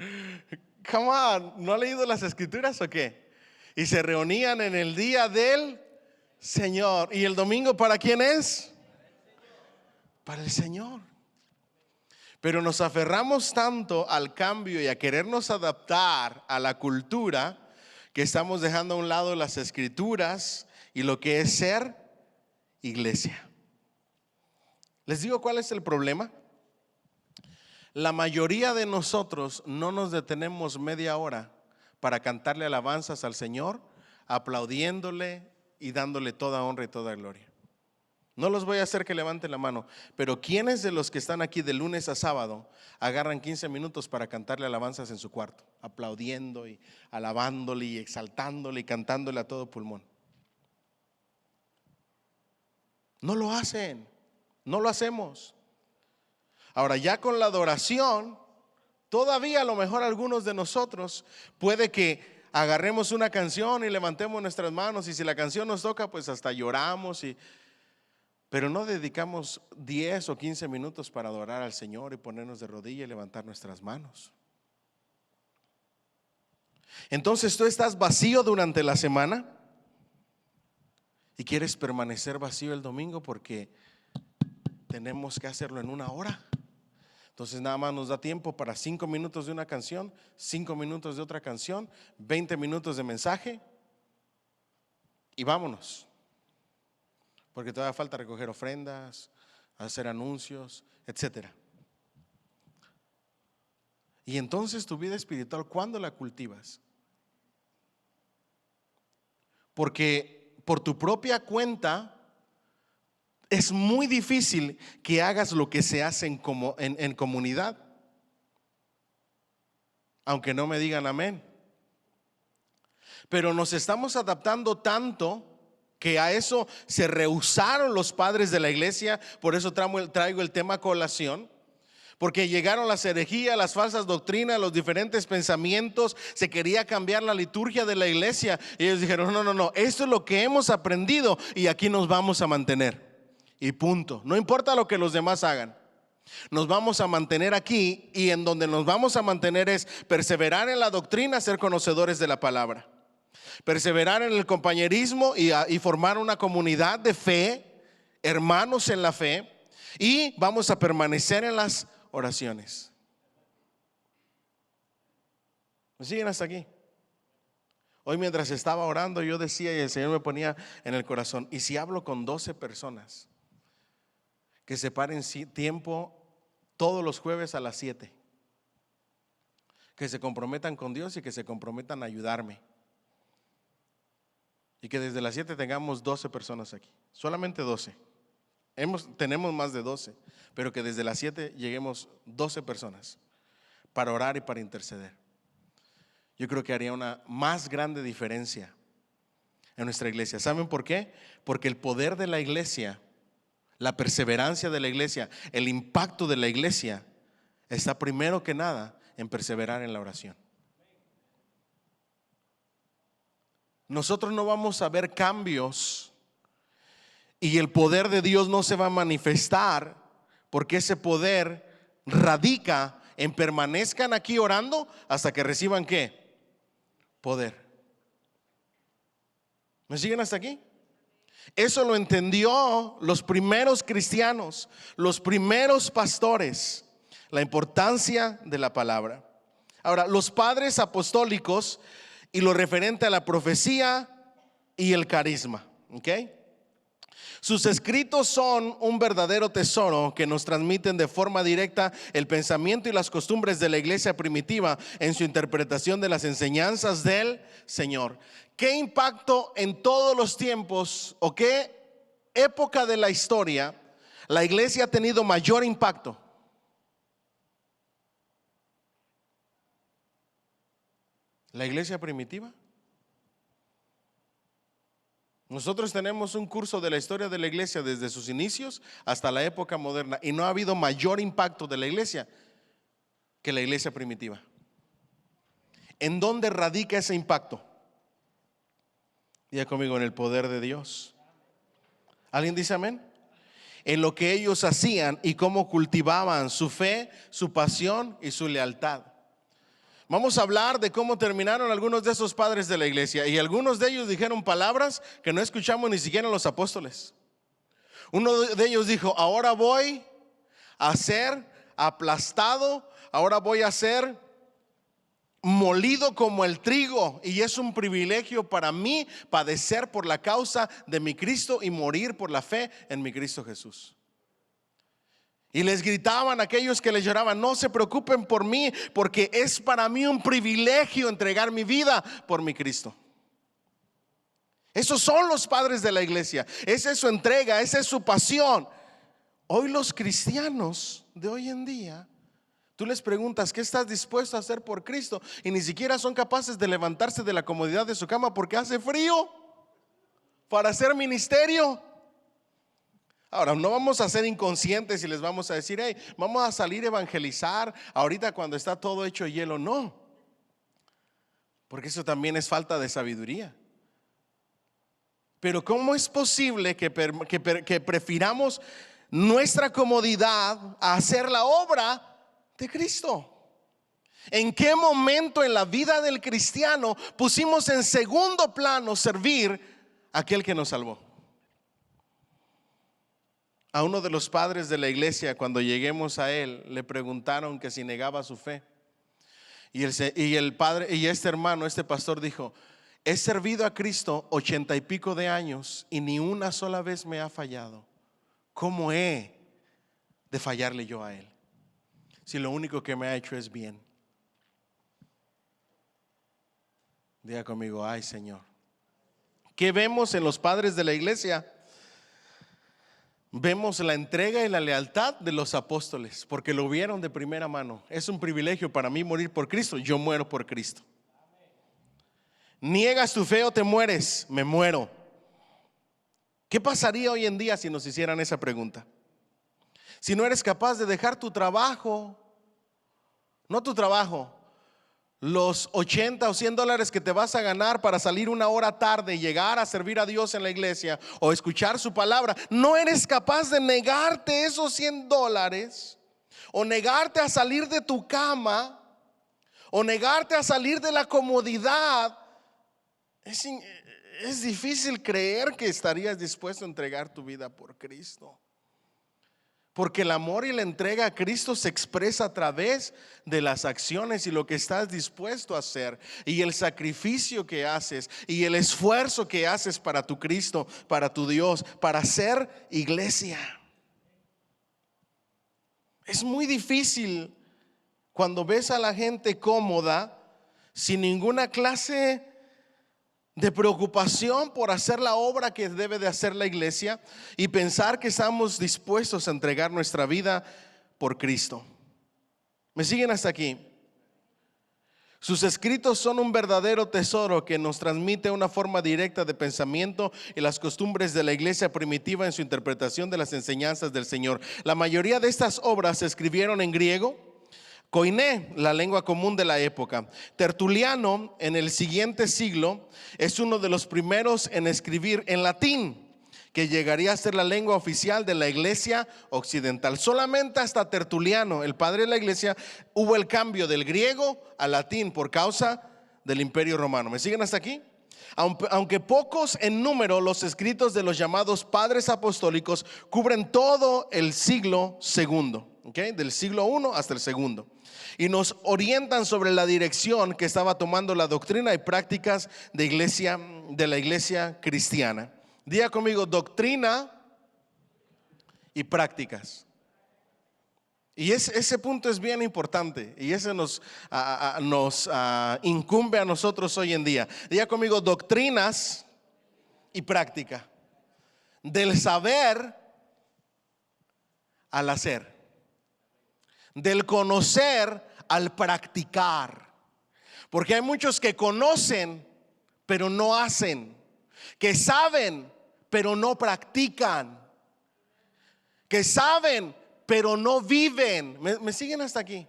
come on, ¿no ha leído las escrituras o qué? Y se reunían en el día del Señor. ¿Y el domingo para quién es? Para el Señor. Pero nos aferramos tanto al cambio y a querernos adaptar a la cultura que estamos dejando a un lado las escrituras y lo que es ser iglesia. Les digo cuál es el problema. La mayoría de nosotros no nos detenemos media hora para cantarle alabanzas al Señor, aplaudiéndole y dándole toda honra y toda gloria. No los voy a hacer que levanten la mano, pero ¿quiénes de los que están aquí de lunes a sábado agarran 15 minutos para cantarle alabanzas en su cuarto, aplaudiendo y alabándole y exaltándole y cantándole a todo pulmón? No lo hacen, no lo hacemos. Ahora, ya con la adoración, todavía a lo mejor algunos de nosotros puede que agarremos una canción y levantemos nuestras manos, y si la canción nos toca, pues hasta lloramos, pero no dedicamos 10 o 15 minutos para adorar al Señor y ponernos de rodillas y levantar nuestras manos. Entonces tú estás vacío durante la semana y quieres permanecer vacío el domingo porque tenemos que hacerlo en una hora. Entonces nada más nos da tiempo para 5 minutos de una canción, 5 minutos de otra canción, 20 minutos de mensaje y vámonos. Porque todavía falta recoger ofrendas, hacer anuncios, etcétera. Y entonces tu vida espiritual, ¿cuándo la cultivas? Porque por tu propia cuenta es muy difícil que hagas lo que se hace en comunidad. Aunque no me digan amén. Pero nos estamos adaptando tanto que a eso se rehusaron los padres de la iglesia. Por eso traigo el tema a colación. Porque llegaron las herejías, las falsas doctrinas, los diferentes pensamientos. Se quería cambiar la liturgia de la iglesia. Y ellos dijeron, no, esto es lo que hemos aprendido y aquí nos vamos a mantener. Y punto. No importa lo que los demás hagan. Nos vamos a mantener aquí, y en donde nos vamos a mantener es perseverar en la doctrina, ser conocedores de la palabra. Perseverar en el compañerismo y formar una comunidad de fe, hermanos en la fe, y vamos a permanecer en las oraciones. ¿Me siguen hasta aquí? Hoy mientras estaba orando yo decía, y el Señor me ponía en el corazón, ¿y si hablo con 12 personas que separen tiempo todos los jueves a las 7? Que se comprometan con Dios y que se comprometan a ayudarme. Y que desde las 7 tengamos 12 personas aquí. Solamente 12. Tenemos más de 12. Pero que desde las 7 lleguemos 12 personas para orar y para interceder. Yo creo que haría una más grande diferencia en nuestra iglesia. ¿Saben por qué? Porque el poder de la iglesia, la perseverancia de la iglesia, el impacto de la iglesia está primero que nada en perseverar en la oración. Nosotros no vamos a ver cambios y el poder de Dios no se va a manifestar, porque ese poder radica en permanezcan aquí orando hasta que reciban ¿qué? Poder. ¿Me siguen hasta aquí? Eso lo entendió los primeros cristianos, los primeros pastores, la importancia de la palabra. Ahora, los padres apostólicos y lo referente a la profecía y el carisma, ¿ok? Sus escritos son un verdadero tesoro que nos transmiten de forma directa el pensamiento y las costumbres de la iglesia primitiva en su interpretación de las enseñanzas del Señor. ¿Qué impacto en todos los tiempos o qué época de la historia la iglesia ha tenido mayor impacto? ¿La iglesia primitiva? Nosotros tenemos un curso de la historia de la iglesia desde sus inicios hasta la época moderna y no ha habido mayor impacto de la iglesia que la iglesia primitiva. ¿En dónde radica ese impacto? Diga conmigo, en el poder de Dios. ¿Alguien dice amén? En lo que ellos hacían y cómo cultivaban su fe, su pasión y su lealtad. Vamos a hablar de cómo terminaron algunos de esos padres de la iglesia, y algunos de ellos dijeron palabras que no escuchamos ni siquiera los apóstoles. Uno de ellos dijo: ahora voy a ser aplastado, ahora voy a ser molido como el trigo, y es un privilegio para mí padecer por la causa de mi Cristo y morir por la fe en mi Cristo Jesús. Y les gritaban a aquellos que les lloraban: no se preocupen por mí, porque es para mí un privilegio entregar mi vida por mi Cristo. Esos son los padres de la iglesia. Esa es su entrega, esa es su pasión. Hoy los cristianos de hoy en día, tú les preguntas: ¿qué estás dispuesto a hacer por Cristo? Y ni siquiera son capaces de levantarse de la comodidad de su cama porque hace frío para hacer ministerio. Ahora, no vamos a ser inconscientes y les vamos a decir: hey, vamos a salir a evangelizar ahorita cuando está todo hecho hielo. No, porque eso también es falta de sabiduría. Pero ¿cómo es posible que prefiramos nuestra comodidad a hacer la obra de Cristo? ¿En qué momento en la vida del cristiano pusimos en segundo plano servir a aquel que nos salvó? A uno de los padres de la iglesia, cuando lleguemos a él, le preguntaron que si negaba su fe. Y el padre y este hermano, este pastor dijo: he servido a Cristo 80 y pico de años y ni una sola vez me ha fallado. ¿Cómo he de fallarle yo a él si lo único que me ha hecho es bien? Diga conmigo: ay, Señor. ¿Qué vemos en los padres de la iglesia? Vemos la entrega y la lealtad de los apóstoles, porque lo vieron de primera mano. Es un privilegio para mí morir por Cristo. Yo muero por Cristo. Niegas tu fe o te mueres. Me muero. ¿Qué pasaría hoy en día si nos hicieran esa pregunta? Si no eres capaz de dejar tu trabajo, no tu trabajo, los 80 o 100 dólares que te vas a ganar para salir una hora tarde y llegar a servir a Dios en la iglesia o escuchar su palabra, no eres capaz de negarte esos 100 dólares o negarte a salir de tu cama o negarte a salir de la comodidad. Es difícil creer que estarías dispuesto a entregar tu vida por Cristo. Porque el amor y la entrega a Cristo se expresa a través de las acciones y lo que estás dispuesto a hacer, y el sacrificio que haces y el esfuerzo que haces para tu Cristo, para tu Dios, para ser iglesia. Es muy difícil cuando ves a la gente cómoda, sin ninguna clase de preocupación por hacer la obra que debe de hacer la iglesia, y pensar que estamos dispuestos a entregar nuestra vida por Cristo. ¿Me siguen hasta aquí? Sus escritos son un verdadero tesoro que nos transmite una forma directa de pensamiento y las costumbres de la iglesia primitiva en su interpretación de las enseñanzas del Señor. La mayoría de estas obras se escribieron en griego, Koiné, la lengua común de la época. Tertuliano, en el siguiente siglo, es uno de los primeros en escribir en latín, que llegaría a ser la lengua oficial de la iglesia occidental. Solamente hasta Tertuliano, el padre de la iglesia, hubo el cambio del griego al latín por causa del Imperio Romano. ¿Me siguen hasta aquí? Aunque pocos en número, los escritos de los llamados padres apostólicos cubren todo el siglo segundo, ¿okay? Del siglo I hasta el segundo, y nos orientan sobre la dirección que estaba tomando la doctrina y prácticas de la iglesia cristiana. Diga conmigo: doctrina y prácticas. Y ese punto es bien importante, y ese nos incumbe a nosotros hoy en día. Diga conmigo: doctrinas y práctica. Del saber al hacer, del conocer al practicar. Porque hay muchos que conocen pero no hacen, que saben pero no practican, que saben pero no viven. ¿Me siguen hasta aquí?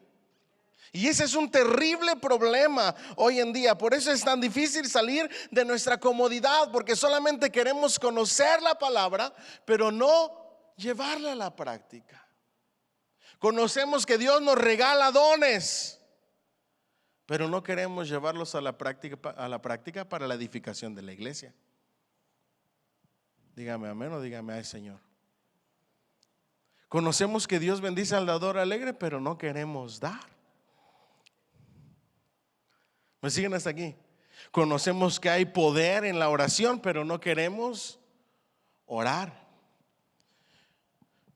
Y ese es un terrible problema hoy en día. Por eso es tan difícil salir de nuestra comodidad, porque solamente queremos conocer la palabra, pero no llevarla a la práctica. Conocemos que Dios nos regala dones, pero no queremos llevarlos a la práctica para la edificación de la iglesia. Dígame amén o dígame ay Señor. Conocemos que Dios bendice al dador alegre, pero no queremos dar. ¿Me siguen hasta aquí? Conocemos que hay poder en la oración, pero no queremos orar.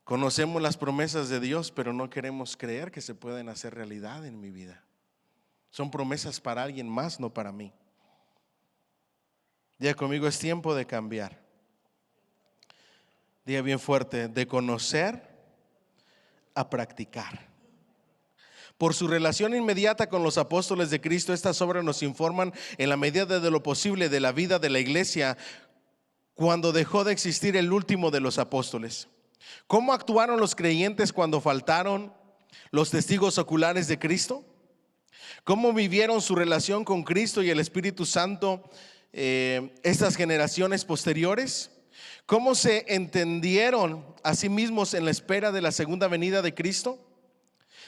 Conocemos las promesas de Dios, pero no queremos creer que se pueden hacer realidad en mi vida. Son promesas para alguien más, no para mí. Diga conmigo: es tiempo de cambiar. Diga bien fuerte: de conocer a practicar. Por su relación inmediata con los apóstoles de Cristo, estas obras nos informan en la medida de lo posible de la vida de la iglesia cuando dejó de existir el último de los apóstoles. ¿Cómo actuaron los creyentes cuando faltaron los testigos oculares de Cristo? ¿Cómo vivieron su relación con Cristo y el Espíritu Santo estas generaciones posteriores? ¿Cómo se entendieron a sí mismos en la espera de la segunda venida de Cristo?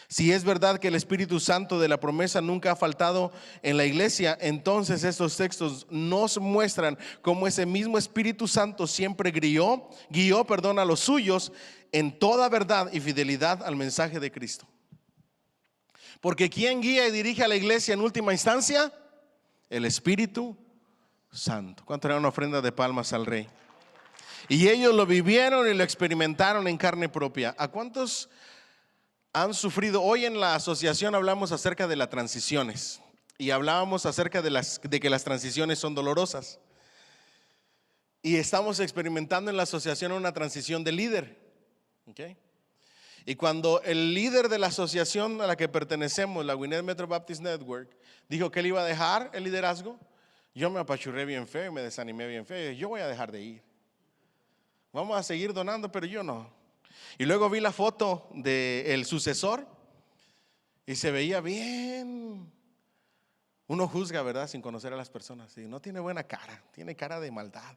Si es verdad que el Espíritu Santo de la promesa nunca ha faltado en la iglesia, entonces estos textos nos muestran cómo ese mismo Espíritu Santo siempre guió a los suyos en toda verdad y fidelidad al mensaje de Cristo. Porque ¿quién guía y dirige a la iglesia en última instancia? El Espíritu Santo. ¿Cuánto era una ofrenda de palmas al Rey? Y ellos lo vivieron y lo experimentaron en carne propia. ¿A cuántos han sufrido? Hoy en la asociación hablamos acerca de las transiciones y hablábamos acerca de que las transiciones son dolorosas. Y estamos experimentando en la asociación una transición de líder. ¿Okay? Y cuando el líder de la asociación a la que pertenecemos, la Gwinnett Metro Baptist Network, dijo que él iba a dejar el liderazgo, yo me apachurré bien feo y me desanimé bien feo. Yo voy a dejar de ir. Vamos a seguir donando, pero yo no. Y luego vi la foto del sucesor y se veía bien. Uno juzga, ¿verdad? Sin conocer a las personas. Y no tiene buena cara, tiene cara de maldad.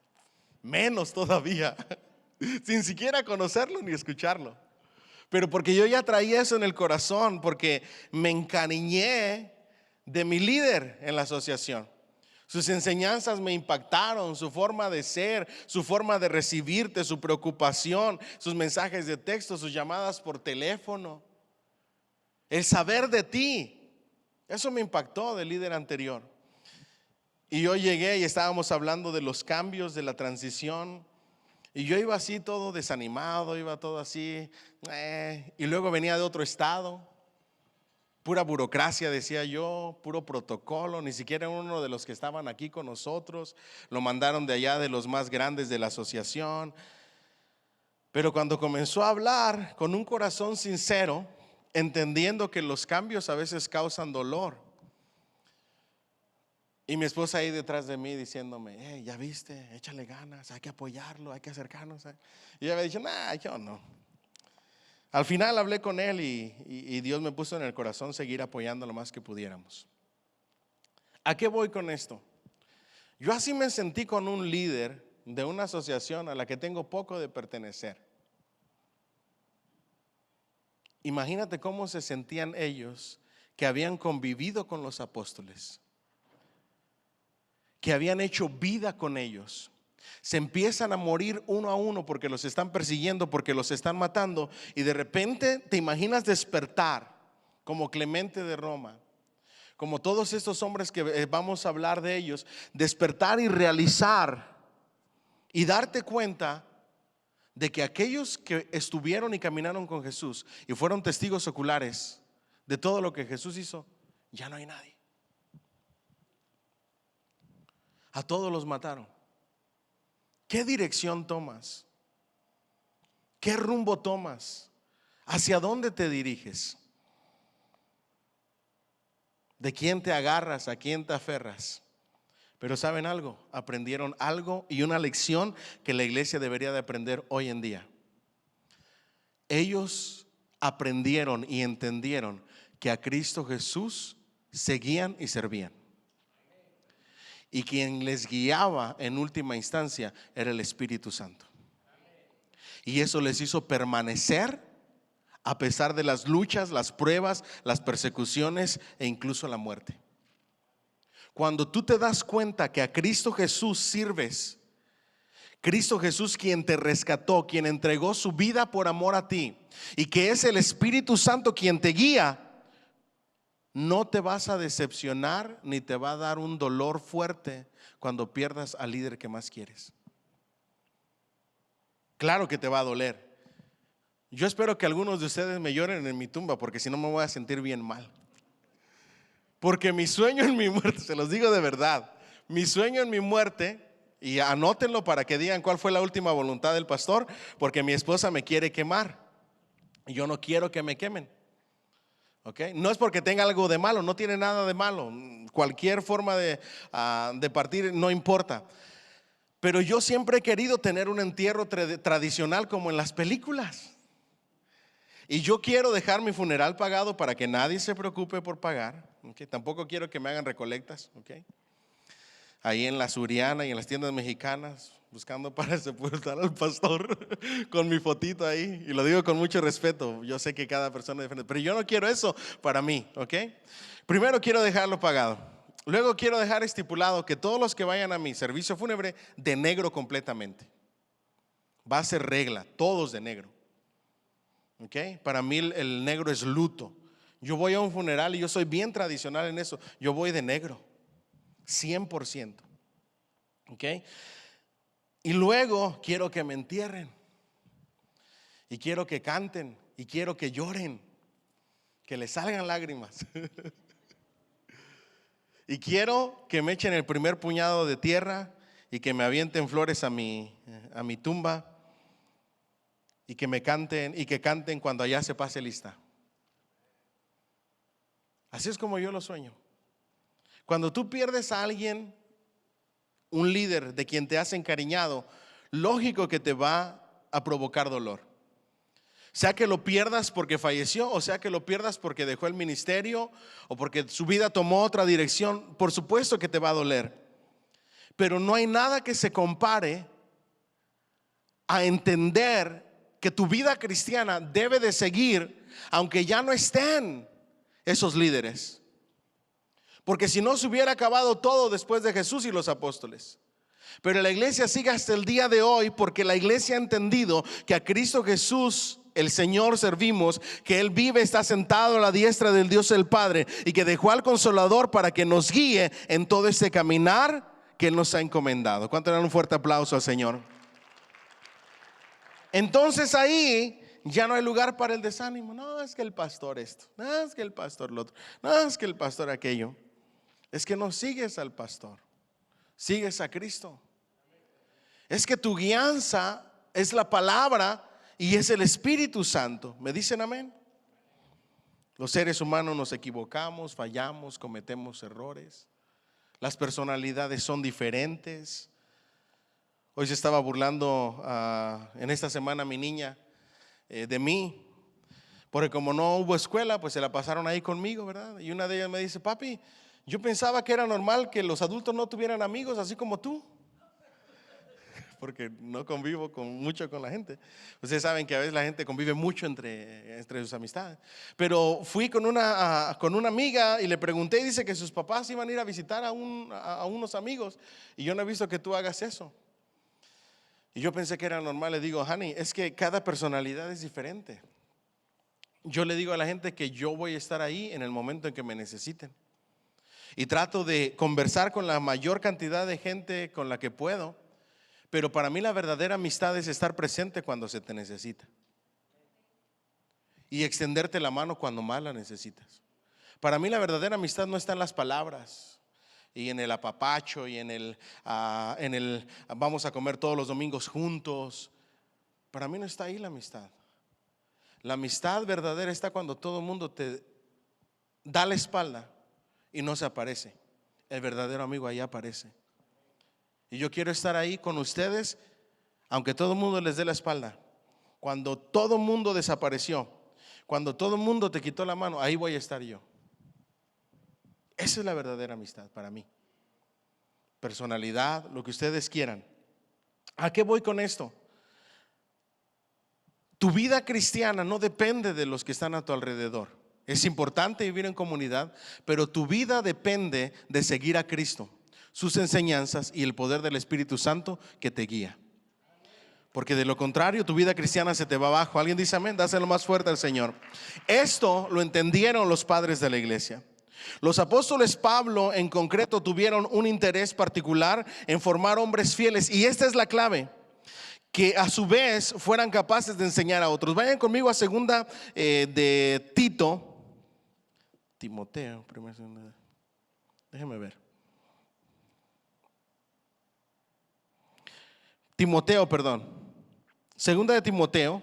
Menos todavía, sin siquiera conocerlo ni escucharlo. Pero porque yo ya traía eso en el corazón, porque me encariñé de mi líder en la asociación. Sus enseñanzas me impactaron, su forma de ser, su forma de recibirte, su preocupación, sus mensajes de texto, sus llamadas por teléfono, el saber de ti. Eso me impactó del líder anterior. Y yo llegué y estábamos hablando de los cambios, de la transición. Y yo iba así todo desanimado, iba todo así. Y luego venía de otro estado. Pura burocracia, decía yo, puro protocolo, ni siquiera uno de los que estaban aquí con nosotros, lo mandaron de allá de los más grandes de la asociación. Pero cuando comenzó a hablar con un corazón sincero, entendiendo que los cambios a veces causan dolor, y mi esposa ahí detrás de mí diciéndome: hey, ya viste, échale ganas, hay que apoyarlo, hay que acercarnos. Y ella me dijo: nah, yo no. Al final hablé con él y Dios me puso en el corazón seguir apoyando lo más que pudiéramos. ¿A qué voy con esto? Yo así me sentí con un líder de una asociación a la que tengo poco de pertenecer. Imagínate cómo se sentían ellos que habían convivido con los apóstoles, que habían hecho vida con ellos, se empiezan a morir uno a uno porque los están persiguiendo, porque los están matando, y de repente te imaginas despertar como Clemente de Roma, como todos estos hombres que vamos a hablar de ellos, despertar y realizar y darte cuenta de que aquellos que estuvieron y caminaron con Jesús y fueron testigos oculares de todo lo que Jesús hizo, ya no hay nadie. A todos los mataron. ¿Qué dirección tomas? ¿Qué rumbo tomas? ¿Hacia dónde te diriges? ¿De quién te agarras? ¿A quién te aferras? Pero ¿saben algo? Aprendieron algo y una lección que la iglesia debería de aprender hoy en día. Ellos aprendieron y entendieron que a Cristo Jesús seguían y servían. Y quien les guiaba en última instancia era el Espíritu Santo. Y eso les hizo permanecer a pesar de las luchas, las pruebas, las persecuciones e incluso la muerte. Cuando tú te das cuenta que a Cristo Jesús sirves, Cristo Jesús quien te rescató, quien entregó su vida por amor a ti, y que es el Espíritu Santo quien te guía, no te vas a decepcionar ni te va a dar un dolor fuerte cuando pierdas al líder que más quieres. Claro que te va a doler. Yo espero que algunos de ustedes me lloren en mi tumba, porque si no me voy a sentir bien mal. Porque mi sueño en mi muerte, se los digo de verdad, mi sueño en mi muerte, y anótenlo para que digan cuál fue la última voluntad del pastor, porque mi esposa me quiere quemar y yo no quiero que me quemen. ¿Okay? No es porque tenga algo de malo, no tiene nada de malo. Cualquier forma de partir no importa. Pero yo siempre he querido tener un entierro tradicional como en las películas. Y yo quiero dejar mi funeral pagado para que nadie se preocupe por pagar. ¿Okay? Tampoco quiero que me hagan recolectas. ¿Okay? Ahí en la Suriana y en las tiendas mexicanas, buscando para sepultar al pastor con mi fotito ahí, y lo digo con mucho respeto. Yo sé que cada persona es diferente, pero yo no quiero eso para mí, ¿ok? Primero quiero dejarlo pagado. Luego quiero dejar estipulado que todos los que vayan a mi servicio fúnebre, de negro completamente. Va a ser regla, todos de negro, ¿ok? Para mí el negro es luto. Yo voy a un funeral y yo soy bien tradicional en eso. Yo voy de negro, 100%, ¿ok? Y luego quiero que me entierren, y quiero que canten, y quiero que lloren, que les salgan lágrimas. Y quiero que me echen el primer puñado de tierra y que me avienten flores a mi tumba, y que me canten, y que canten cuando allá se pase lista. Así es como yo lo sueño. Cuando tú pierdes a alguien, un líder de quien te has encariñado, lógico que te va a provocar dolor. Sea que lo pierdas porque falleció, o sea que lo pierdas porque dejó el ministerio, o porque su vida tomó otra dirección, por supuesto que te va a doler. Pero no hay nada que se compare a entender que tu vida cristiana debe de seguir aunque ya no estén esos líderes. Porque si no, se hubiera acabado todo después de Jesús y los apóstoles. Pero la iglesia sigue hasta el día de hoy, porque la iglesia ha entendido que a Cristo Jesús, el Señor, servimos, que Él vive, está sentado a la diestra del Dios el Padre, y que dejó al Consolador para que nos guíe en todo este caminar que Él nos ha encomendado. ¿Cuánto dan un fuerte aplauso al Señor? Entonces ahí ya no hay lugar para el desánimo. No, es que el pastor esto, no, es que el pastor lo otro, no, es que el pastor aquello. Es que no sigues al pastor, sigues a Cristo. Es que tu guianza es la palabra y es el Espíritu Santo. ¿Me dicen amén? Los seres humanos nos equivocamos, fallamos, cometemos errores. Las personalidades son diferentes. Hoy se estaba burlando en esta semana mi niña de mí, porque como no hubo escuela, pues se la pasaron ahí conmigo, ¿verdad? Y una de ellas me dice: papi, yo pensaba que era normal que los adultos no tuvieran amigos así como tú. porque no convivo mucho con la gente. Ustedes saben que a veces la gente convive mucho entre sus amistades. Pero fui con una amiga y le pregunté, y dice que sus papás iban a ir a visitar a unos amigos, y yo no he visto que tú hagas eso. Y yo pensé que era normal. Le digo, honey, es que cada personalidad es diferente. Yo le digo a la gente que yo voy a estar ahí en el momento en que me necesiten. Y trato de conversar con la mayor cantidad de gente con la que puedo. Pero para mí la verdadera amistad es estar presente cuando se te necesita. Y extenderte la mano cuando más la necesitas. Para mí la verdadera amistad no está en las palabras y en el apapacho y en el vamos a comer todos los domingos juntos. Para mí no está ahí la amistad. La amistad verdadera está cuando todo el mundo te da la espalda y no se aparece. El verdadero amigo ahí aparece. Y yo quiero estar ahí con ustedes, aunque todo el mundo les dé la espalda. Cuando todo el mundo desapareció, cuando todo el mundo te quitó la mano, ahí voy a estar yo. Esa es la verdadera amistad para mí. Personalidad, lo que ustedes quieran. ¿A qué voy con esto? Tu vida cristiana no depende de los que están a tu alrededor. Es importante vivir en comunidad, pero tu vida depende de seguir a Cristo, sus enseñanzas y el poder del Espíritu Santo que te guía. Porque de lo contrario, tu vida cristiana se te va abajo. ¿Alguien dice amén? Dáselo más fuerte al Señor. Esto lo entendieron los padres de la iglesia. Los apóstoles Pablo en concreto tuvieron un interés particular en formar hombres fieles, y esta es la clave, que a su vez fueran capaces de enseñar a otros. Vayan conmigo a segunda de Timoteo, primera, segunda. Déjenme ver. Segunda de Timoteo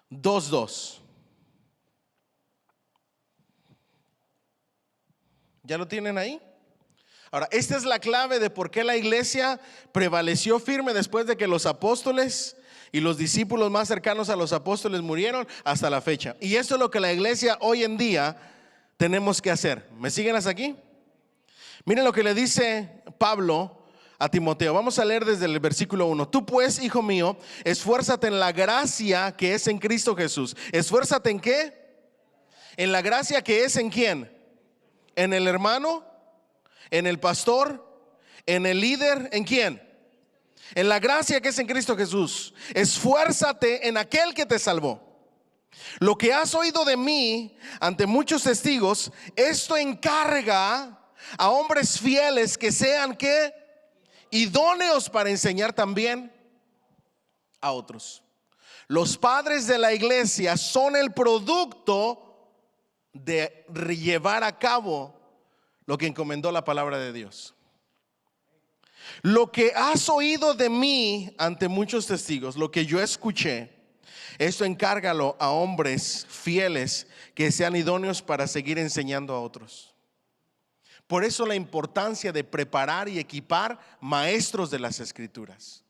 2:2. ¿Ya lo tienen ahí? Ahora, esta es la clave de por qué la iglesia prevaleció firme después de que los apóstoles y los discípulos más cercanos a los apóstoles murieron hasta la fecha. Y esto es lo que la iglesia hoy en día tenemos que hacer. ¿Me siguen hasta aquí? Miren lo que le dice Pablo a Timoteo. Vamos a leer desde el versículo 1. Tú pues, hijo mío, esfuérzate en la gracia que es en Cristo Jesús. ¿Esfuérzate en qué? En la gracia que es en ¿quién? En el hermano, en el pastor, en el líder, ¿en quién? En la gracia que es en Cristo Jesús. Esfuérzate en aquel que te salvó. Lo que has oído de mí ante muchos testigos, esto encarga a hombres fieles que sean ¿qué? Idóneos para enseñar también a otros. Los padres de la iglesia son el producto de llevar a cabo lo que encomendó la palabra de Dios. Lo que has oído de mí ante muchos testigos, lo que yo escuché, esto encárgalo a hombres fieles que sean idóneos para seguir enseñando a otros. Por eso la importancia de preparar y equipar maestros de las Escrituras.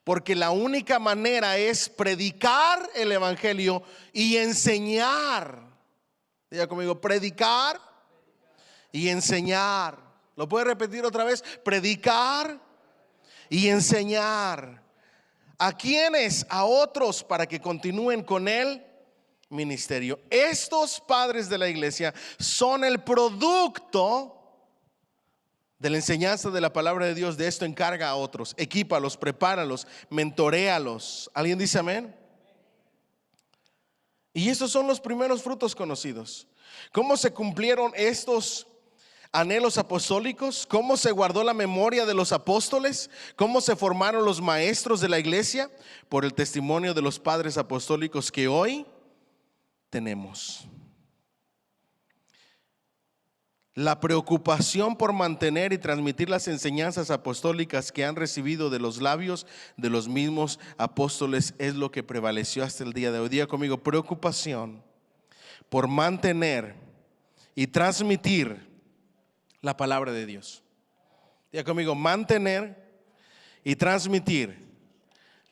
Porque la única manera es predicar el evangelio y enseñar. Diga conmigo, predicar y enseñar. ¿Lo puede repetir otra vez? Predicar y enseñar. ¿A quiénes? A otros, para que continúen con el ministerio. Estos padres de la iglesia son el producto de la enseñanza de la palabra de Dios. De esto encarga a otros. Equípalos, prepáralos, mentoréalos. ¿Alguien dice amén? Y estos son los primeros frutos conocidos. ¿Cómo se cumplieron estos anhelos apostólicos? ¿Cómo se guardó la memoria de los apóstoles? ¿Cómo se formaron los maestros de la iglesia? Por el testimonio de los padres apostólicos que hoy tenemos. La preocupación por mantener y transmitir las enseñanzas apostólicas que han recibido de los labios de los mismos apóstoles es lo que prevaleció hasta el día de hoy. Diga conmigo, preocupación por mantener y transmitir la palabra de Dios. Diga conmigo, mantener y transmitir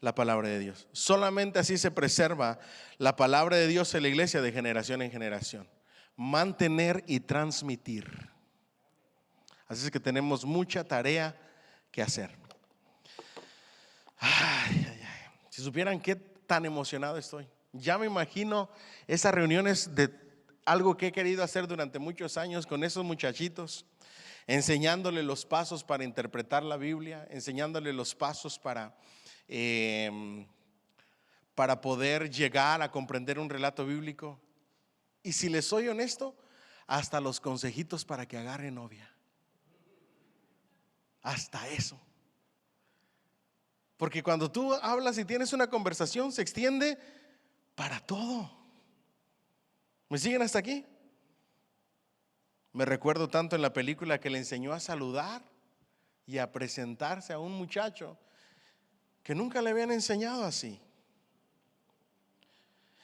la palabra de Dios. Solamente así se preserva la palabra de Dios en la iglesia de generación en generación. Mantener y transmitir. Así es que tenemos mucha tarea que hacer. Si supieran qué tan emocionado estoy. Ya me imagino esas reuniones de algo que he querido hacer durante muchos años con esos muchachitos, enseñándole los pasos para interpretar la Biblia, enseñándole los pasos para poder llegar a comprender un relato bíblico. Y si les soy honesto, hasta los consejitos para que agarre novia. Hasta eso. Porque cuando tú hablas y tienes una conversación, se extiende para todo. ¿Me siguen hasta aquí? Me recuerdo tanto en la película que le enseñó a saludar y a presentarse a un muchacho que nunca le habían enseñado así.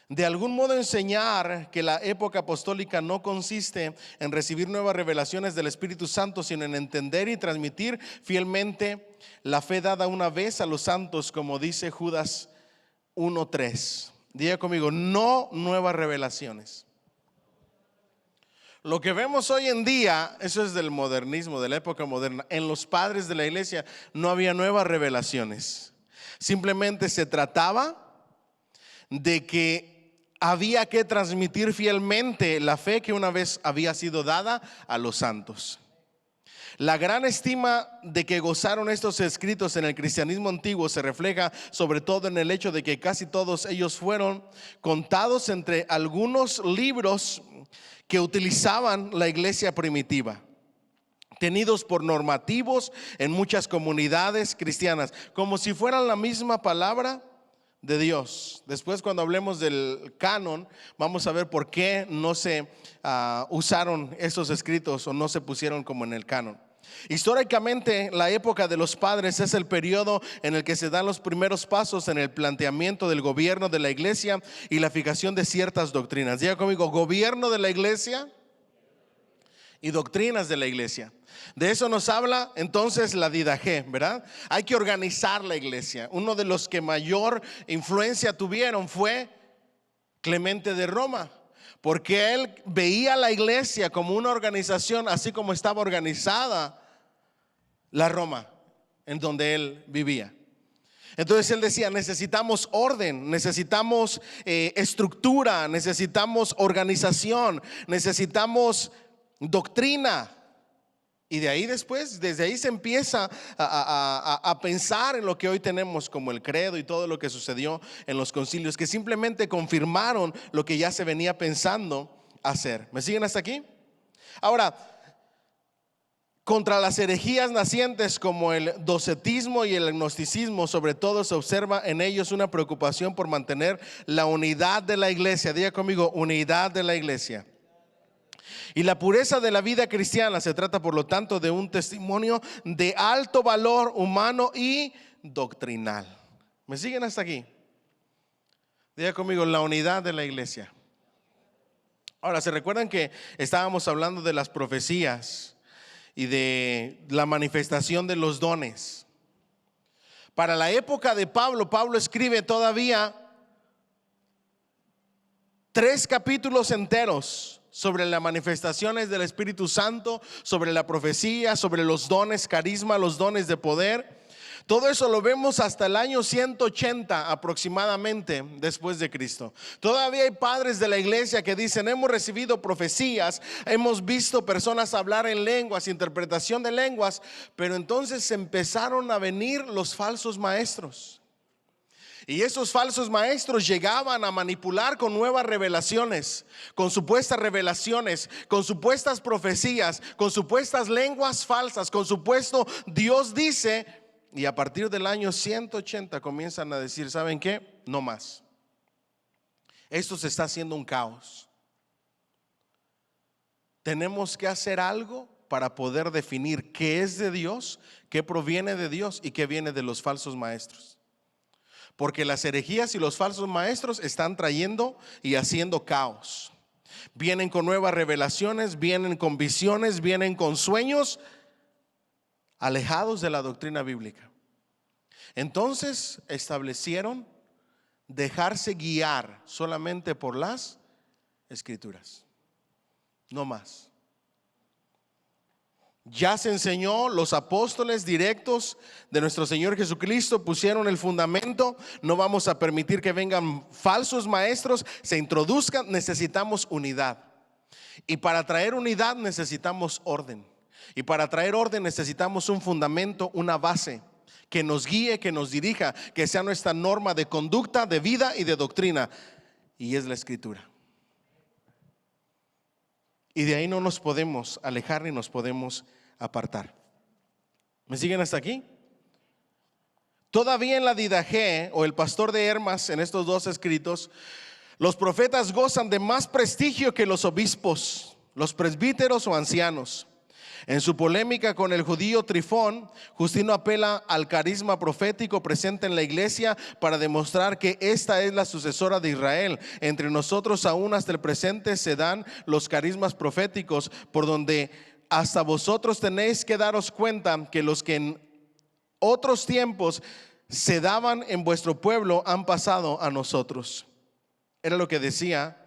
De algún modo enseñar que la época apostólica no consiste en recibir nuevas revelaciones del Espíritu Santo, sino en entender y transmitir fielmente la fe dada una vez a los santos, como dice Judas 1:3. Diga conmigo, no nuevas revelaciones. Lo que vemos hoy en día, eso es del modernismo, de la época moderna. En los padres de la iglesia no había nuevas revelaciones. Simplemente se trataba de que había que transmitir fielmente la fe que una vez había sido dada a los santos. La gran estima de que gozaron estos escritos en el cristianismo antiguo se refleja sobre todo en el hecho de que casi todos ellos fueron contados entre algunos libros que utilizaban la iglesia primitiva, tenidos por normativos en muchas comunidades cristianas, como si fueran la misma palabra de Dios. Después, cuando hablemos del canon, vamos a ver por qué no se usaron esos escritos o no se pusieron como en el canon. Históricamente, la época de los padres es el periodo en el que se dan los primeros pasos en el planteamiento del gobierno de la iglesia y la fijación de ciertas doctrinas. Diga conmigo, gobierno de la iglesia y doctrinas de la iglesia. De eso nos habla entonces la Didaché, ¿verdad? Hay que organizar la iglesia. Uno de los que mayor influencia tuvieron fue Clemente de Roma, porque él veía la iglesia como una organización, así como estaba organizada la Roma en donde él vivía. Entonces él decía, necesitamos orden, necesitamos estructura, necesitamos organización, necesitamos doctrina. Y de ahí después, desde ahí se empieza a pensar en lo que hoy tenemos como el credo y todo lo que sucedió en los concilios, que simplemente confirmaron lo que ya se venía pensando hacer. ¿Me siguen hasta aquí? Ahora, contra las herejías nacientes como el docetismo y el gnosticismo, sobre todo se observa en ellos una preocupación por mantener la unidad de la iglesia. Diga conmigo, unidad de la iglesia. Y la pureza de la vida cristiana se trata, por lo tanto, de un testimonio de alto valor humano y doctrinal. ¿Me siguen hasta aquí? Diga conmigo, la unidad de la iglesia. Ahora, ¿se recuerdan que estábamos hablando de las profecías y de la manifestación de los dones? Para la época de Pablo, Pablo escribe todavía 3 capítulos enteros sobre las manifestaciones del Espíritu Santo, sobre la profecía, sobre los dones, carisma, los dones de poder. Todo eso lo vemos hasta el año 180 aproximadamente después de Cristo. Todavía hay padres de la iglesia que dicen, hemos recibido profecías, hemos visto personas hablar en lenguas, interpretación de lenguas, pero entonces empezaron a venir los falsos maestros. Y esos falsos maestros llegaban a manipular con nuevas revelaciones, con supuestas revelaciones, con supuestas profecías, con supuestas lenguas falsas, con supuesto Dios dice. Y a partir del año 180 comienzan a decir, ¿saben qué? No más. Esto se está haciendo un caos. Tenemos que hacer algo para poder definir qué es de Dios, qué proviene de Dios y qué viene de los falsos maestros. Porque las herejías y los falsos maestros están trayendo y haciendo caos. Vienen con nuevas revelaciones, vienen con visiones, vienen con sueños alejados de la doctrina bíblica. Entonces establecieron dejarse guiar solamente por las escrituras, no más. Ya se enseñó, los apóstoles directos de nuestro Señor Jesucristo pusieron el fundamento. No vamos a permitir que vengan falsos maestros, se introduzcan. Necesitamos unidad. Y para traer unidad necesitamos orden. Y para traer orden necesitamos un fundamento, una base que nos guíe, que nos dirija, que sea nuestra norma de conducta, de vida y de doctrina. Y es la Escritura. Y de ahí no nos podemos alejar ni nos podemos apartar. ¿Me siguen hasta aquí? Todavía en la Didaché o el pastor de Hermas, en estos dos escritos, los profetas gozan de más prestigio que los obispos, los presbíteros o ancianos. En su polémica con el judío Trifón, Justino apela al carisma profético presente en la iglesia para demostrar que esta es la sucesora de Israel. Entre nosotros aún hasta el presente se dan los carismas proféticos, por donde hasta vosotros tenéis que daros cuenta que los que en otros tiempos se daban en vuestro pueblo han pasado a nosotros. Era lo que decía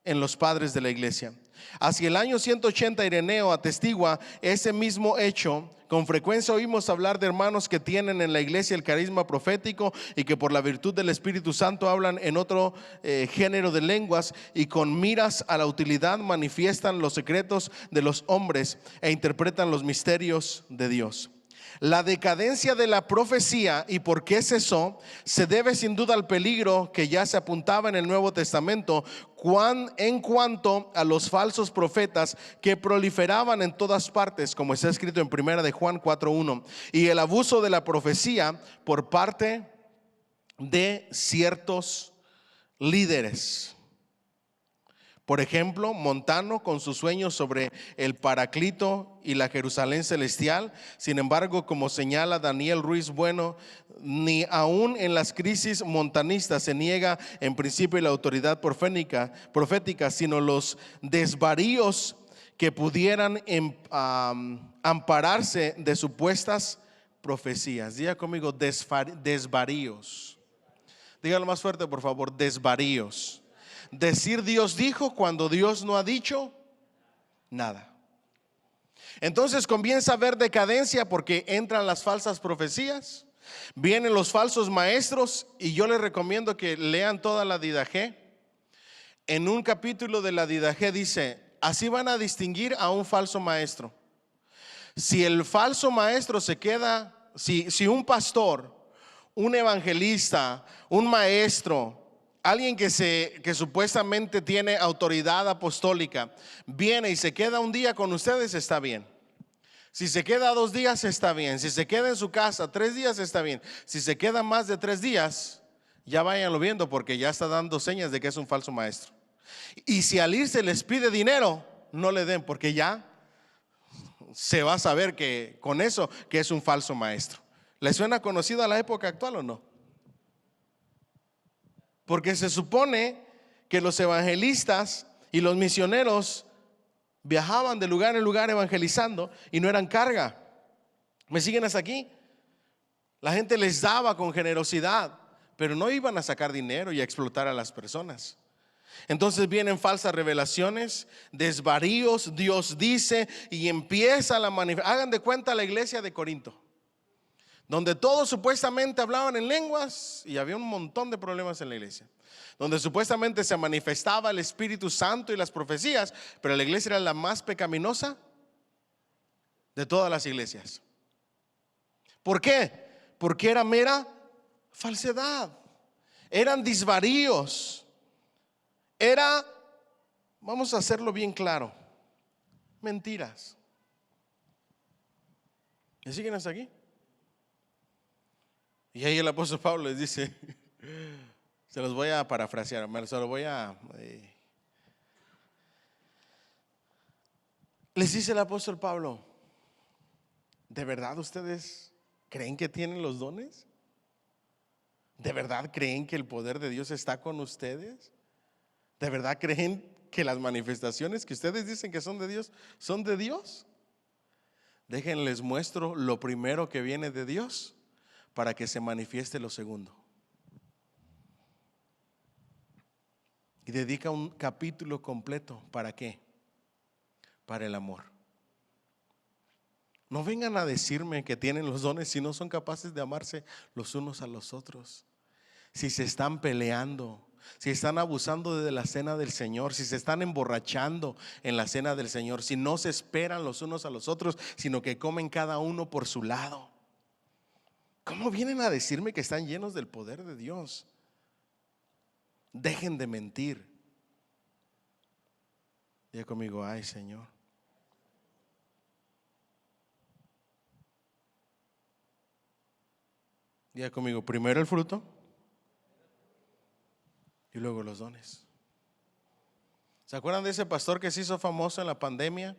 en los padres de la iglesia. Hacia el año 180 Ireneo atestigua ese mismo hecho. Con frecuencia oímos hablar de hermanos que tienen en la iglesia el carisma profético y que por la virtud del Espíritu Santo hablan en otro género de lenguas y con miras a la utilidad manifiestan los secretos de los hombres e interpretan los misterios de Dios. La decadencia de la profecía y por qué cesó se debe sin duda al peligro que ya se apuntaba en el Nuevo Testamento en cuanto a los falsos profetas que proliferaban en todas partes, como está escrito en 1 de Juan 4:1, y el abuso de la profecía por parte de ciertos líderes. Por ejemplo, Montano con sus sueños sobre el Paraclito y la Jerusalén celestial. Sin embargo, como señala Daniel Ruiz Bueno, ni aún en las crisis montanistas se niega en principio la autoridad profética, sino los desvaríos que pudieran ampararse de supuestas profecías. Diga conmigo, desvaríos. Dígalo más fuerte, por favor, desvaríos. Decir Dios dijo cuando Dios no ha dicho nada. Entonces comienza a haber decadencia porque entran las falsas profecías, vienen los falsos maestros, y yo les recomiendo que lean toda la Didaché. En un capítulo de la Didaché dice: así van a distinguir a un falso maestro. Si el falso maestro se queda, si un pastor, un evangelista, un maestro, alguien que supuestamente tiene autoridad apostólica, viene y se queda un día con ustedes, está bien. Si se queda 2 días, está bien. Si se queda en su casa 3 días, está bien. Si se queda más de 3 días, ya váyanlo viendo, porque ya está dando señas de que es un falso maestro. Y si al irse les pide dinero, no le den, porque ya se va a saber que con eso que es un falso maestro. ¿Le suena conocido a la época actual o no? Porque se supone que los evangelistas y los misioneros viajaban de lugar en lugar evangelizando y no eran carga. ¿Me siguen hasta aquí? La gente les daba con generosidad, pero no iban a sacar dinero y a explotar a las personas. Entonces vienen falsas revelaciones, desvaríos, Dios dice, y empieza la manifestación. Hagan de cuenta la iglesia de Corinto, donde todos supuestamente hablaban en lenguas y había un montón de problemas en la iglesia, donde supuestamente se manifestaba el Espíritu Santo y las profecías, pero la iglesia era la más pecaminosa de todas las iglesias. ¿Por qué? Porque era mera falsedad, eran desvaríos, vamos a hacerlo bien claro, mentiras. ¿Me siguen hasta aquí? Y ahí el apóstol Pablo les dice, se los voy a parafrasear, se los voy a... les dice el apóstol Pablo: ¿de verdad ustedes creen que tienen los dones? ¿De verdad creen que el poder de Dios está con ustedes? ¿De verdad creen que las manifestaciones que ustedes dicen que son de Dios son de Dios? Déjenles muestro lo primero que viene de Dios para que se manifieste lo segundo. Y dedica un capítulo completo. ¿Para qué? Para el amor. No vengan a decirme que tienen los dones si no son capaces de amarse los unos a los otros. Si se están peleando, si están abusando de la cena del Señor, si se están emborrachando en la cena del Señor, si no se esperan los unos a los otros, sino que comen cada uno por su lado. ¿Cómo vienen a decirme que están llenos del poder de Dios? Dejen de mentir. Diga conmigo, ay Señor. Diga conmigo, primero el fruto y luego los dones. ¿Se acuerdan de ese pastor que se hizo famoso en la pandemia?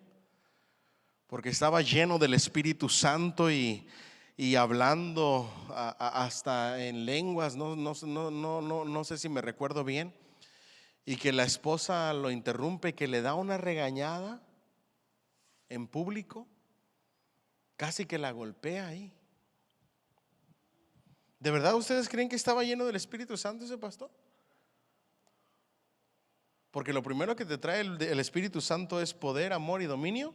Porque estaba lleno del Espíritu Santo y hablando hasta en lenguas, no sé si me recuerdo bien, y que la esposa lo interrumpe, que le da una regañada en público, casi que la golpea ahí. ¿De verdad ustedes creen que estaba lleno del Espíritu Santo ese pastor? Porque lo primero que te trae el Espíritu Santo es poder, amor y dominio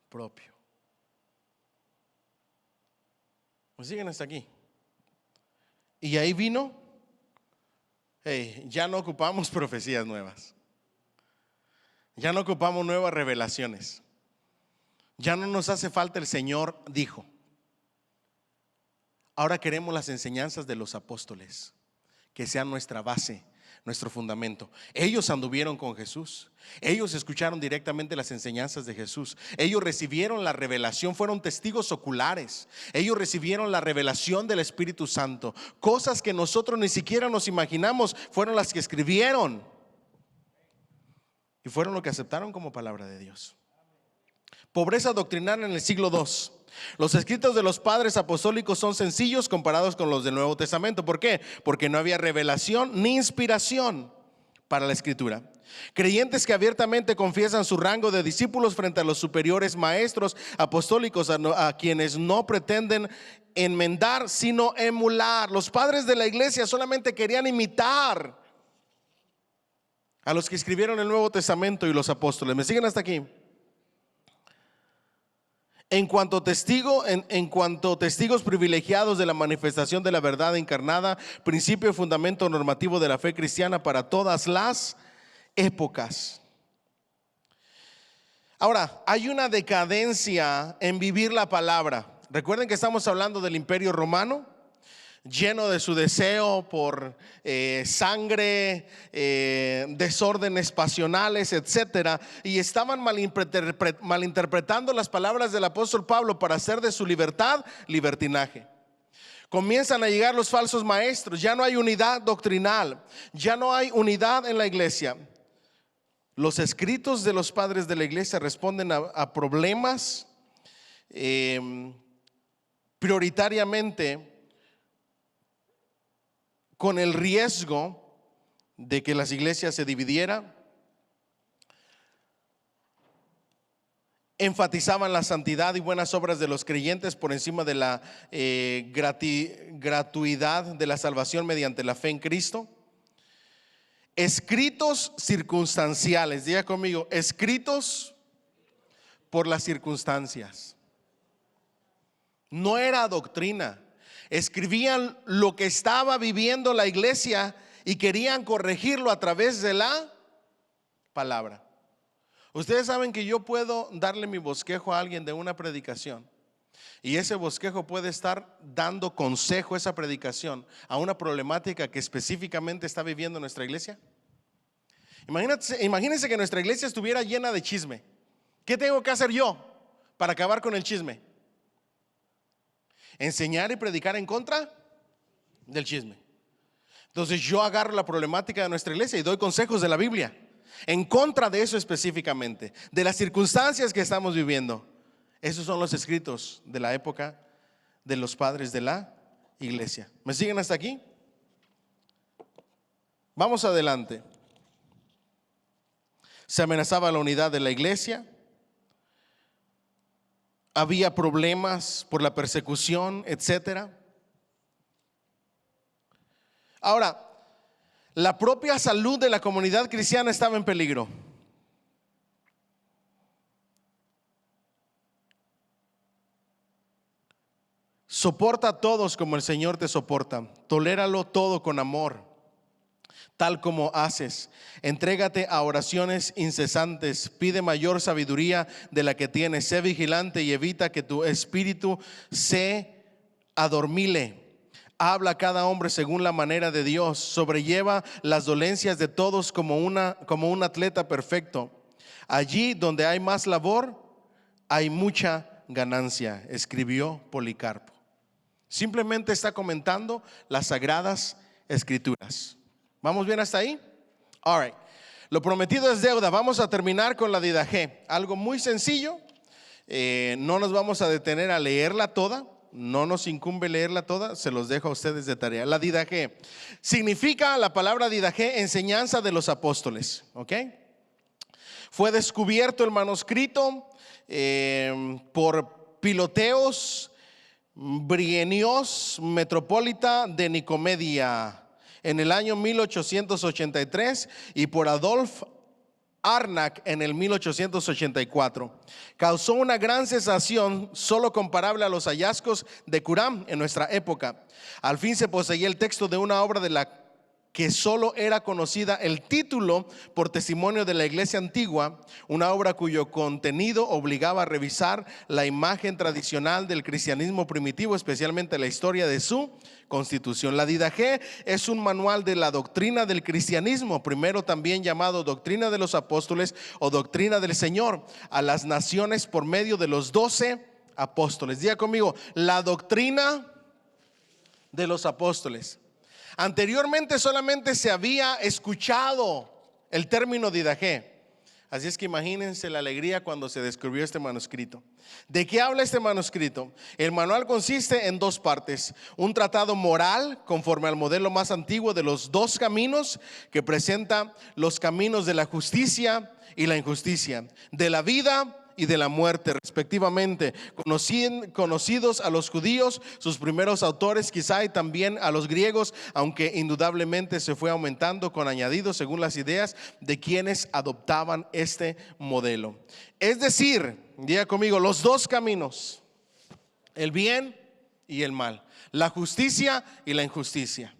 propio. ¿Me siguen hasta aquí? Y ahí vino, ya no ocupamos profecías nuevas, ya no ocupamos nuevas revelaciones, ya no nos hace falta el Señor dijo. Ahora queremos las enseñanzas de los apóstoles, que sean nuestra base, nuestro fundamento. Ellos anduvieron con Jesús, ellos escucharon directamente las enseñanzas de Jesús, ellos recibieron la revelación, fueron testigos oculares, ellos recibieron la revelación del Espíritu Santo. Cosas que nosotros ni siquiera nos imaginamos fueron las que escribieron y fueron lo que aceptaron como palabra de Dios. Pobreza doctrinal en el siglo II. Los escritos de los padres apostólicos son sencillos comparados con los del Nuevo Testamento. ¿Por qué? Porque no había revelación ni inspiración para la escritura. Creyentes que abiertamente confiesan su rango de discípulos frente a los superiores maestros apostólicos, a quienes no pretenden enmendar sino emular. Los padres de la iglesia solamente querían imitar a los que escribieron el Nuevo Testamento y los apóstoles. ¿Me siguen hasta aquí? En cuanto testigos privilegiados de la manifestación de la verdad encarnada, principio y fundamento normativo de la fe cristiana para todas las épocas. Ahora, hay una decadencia en vivir la palabra. Recuerden que estamos hablando del Imperio Romano, lleno de su deseo por sangre, desórdenes pasionales, etcétera, y estaban malinterpretando las palabras del apóstol Pablo para hacer de su libertad libertinaje. Comienzan a llegar los falsos maestros, ya no hay unidad doctrinal, ya no hay unidad en la iglesia. Los escritos de los padres de la iglesia responden a problemas prioritariamente con el riesgo de que las iglesias se dividieran. Enfatizaban la santidad y buenas obras de los creyentes por encima de la gratuidad de la salvación mediante la fe en Cristo. Escritos circunstanciales, diga conmigo, escritos por las circunstancias. No era doctrina. Escribían lo que estaba viviendo la iglesia y querían corregirlo a través de la palabra. Ustedes saben que yo puedo darle mi bosquejo a alguien de una predicación y ese bosquejo puede estar dando consejo, esa predicación, a una problemática que específicamente está viviendo nuestra iglesia. Imagínense que nuestra iglesia estuviera llena de chisme. ¿Qué tengo que hacer yo para acabar con el chisme? Enseñar y predicar en contra del chisme. Entonces yo agarro la problemática de nuestra iglesia y doy consejos de la Biblia en contra de eso específicamente, de las circunstancias que estamos viviendo. Esos son los escritos de la época de los padres de la iglesia. ¿Me siguen hasta aquí? Vamos adelante. Se amenazaba la unidad de la iglesia. Había problemas por la persecución, etcétera. Ahora, la propia salud de la comunidad cristiana estaba en peligro. Soporta a todos como el Señor te soporta. Toléralo todo con amor, tal como haces. Entrégate a oraciones incesantes. Pide mayor sabiduría de la que tienes. Sé vigilante y evita que tu espíritu se adormile. Habla a cada hombre según la manera de Dios. Sobrelleva las dolencias de todos como un atleta perfecto. Allí donde hay más labor, hay mucha ganancia, escribió Policarpo. Simplemente está comentando las sagradas escrituras. ¿Vamos bien hasta ahí? All right. Lo prometido es deuda. Vamos a terminar con la Didaché. Algo muy sencillo. No nos vamos a detener a leerla toda. No nos incumbe leerla toda. Se los dejo a ustedes de tarea. La Didaché significa, la palabra Didaché, enseñanza de los apóstoles. ¿Ok? Fue descubierto el manuscrito por Piloteos Brienios, metropolita de Nicomedia, en el año 1883, y por Adolf Arnack en el 1884. Causó una gran sensación, solo comparable a los hallazgos de Qumran en nuestra época. Al fin se poseía el texto de una obra de la que solo era conocida el título por testimonio de la iglesia antigua, una obra cuyo contenido obligaba a revisar la imagen tradicional del cristianismo primitivo, especialmente la historia de su constitución. La Didaché es un manual de la doctrina del cristianismo, primero también llamado doctrina de los apóstoles o doctrina del Señor, a las naciones por medio de los 12 apóstoles. Diga conmigo, la doctrina de los apóstoles. Anteriormente solamente se había escuchado el término Didaché. Así es que imagínense la alegría cuando se descubrió este manuscrito. ¿De qué habla este manuscrito? El manual consiste en 2 partes. Un tratado moral conforme al modelo más antiguo de los 2 caminos, que presenta los caminos de la justicia y la injusticia, de la vida y de la muerte respectivamente, conocidos a los judíos, sus primeros autores quizá, y también a los griegos, aunque indudablemente se fue aumentando con añadidos según las ideas de quienes adoptaban este modelo. Es decir, diga conmigo, los 2 caminos, el bien y el mal, la justicia y la injusticia.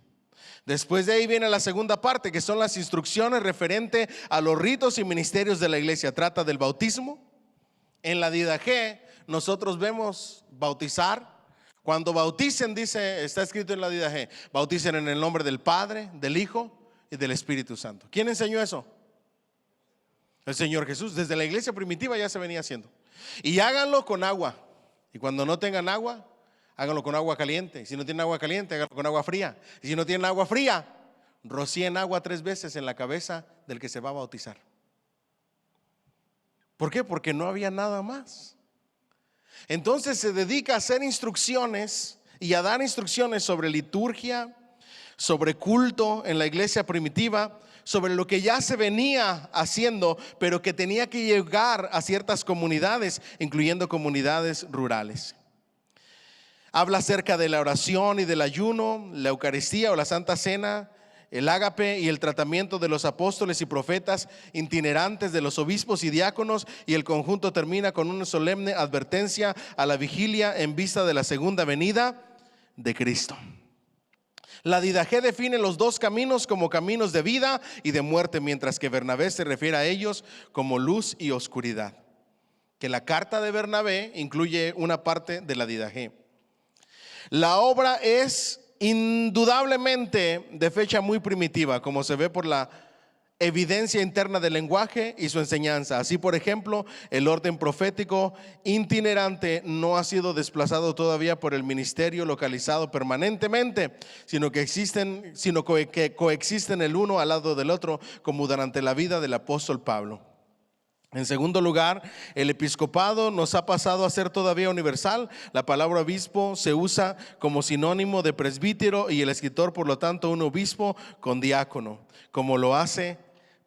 Después de ahí viene la segunda parte, que son las instrucciones referente a los ritos y ministerios de la iglesia. Trata del bautismo. En la Didaché nosotros vemos bautizar. Cuando bauticen, dice, está escrito en la Didaché, bauticen en el nombre del Padre, del Hijo y del Espíritu Santo. ¿Quién enseñó eso? El Señor Jesús. Desde la iglesia primitiva ya se venía haciendo. Y háganlo con agua. Y cuando no tengan agua, háganlo con agua caliente. Y si no tienen agua caliente, háganlo con agua fría. Y si no tienen agua fría, rocíen agua 3 veces en la cabeza del que se va a bautizar. ¿Por qué? Porque no había nada más. Entonces se dedica a hacer instrucciones y a dar instrucciones sobre liturgia, sobre culto en la iglesia primitiva, sobre lo que ya se venía haciendo, pero que tenía que llegar a ciertas comunidades, incluyendo comunidades rurales. Habla acerca de la oración y del ayuno, la Eucaristía o la Santa Cena, el ágape y el tratamiento de los apóstoles y profetas itinerantes, de los obispos y diáconos, y el conjunto termina con una solemne advertencia a la vigilia en vista de la segunda venida de Cristo. La Didaché define los 2 caminos como caminos de vida y de muerte, mientras que Bernabé se refiere a ellos como luz y oscuridad. Que la carta de Bernabé incluye una parte de la Didaché. La obra es indudablemente de fecha muy primitiva, como se ve por la evidencia interna del lenguaje y su enseñanza. Así, por ejemplo, el orden profético itinerante no ha sido desplazado todavía por el ministerio localizado permanentemente, sino que coexisten el uno al lado del otro, como durante la vida del apóstol Pablo. En segundo lugar, el episcopado nos ha pasado a ser todavía universal. La palabra obispo se usa como sinónimo de presbítero, y el escritor, por lo tanto, un obispo con diácono, como lo hace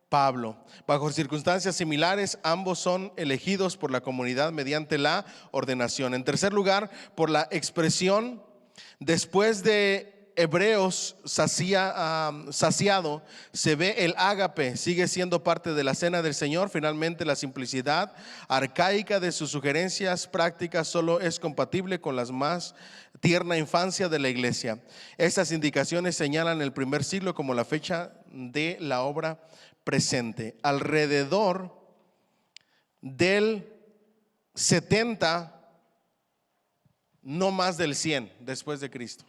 Pablo. Bajo circunstancias similares, ambos son elegidos por la comunidad mediante la ordenación. En tercer lugar, por la expresión, después de Hebreos saciado, se ve el ágape, sigue siendo parte de la cena del Señor. Finalmente, la simplicidad arcaica de sus sugerencias prácticas solo es compatible con la más tierna infancia de la iglesia. Estas indicaciones señalan el primer siglo como la fecha de la obra presente. Alrededor del 70, no más del 100 después de Cristo.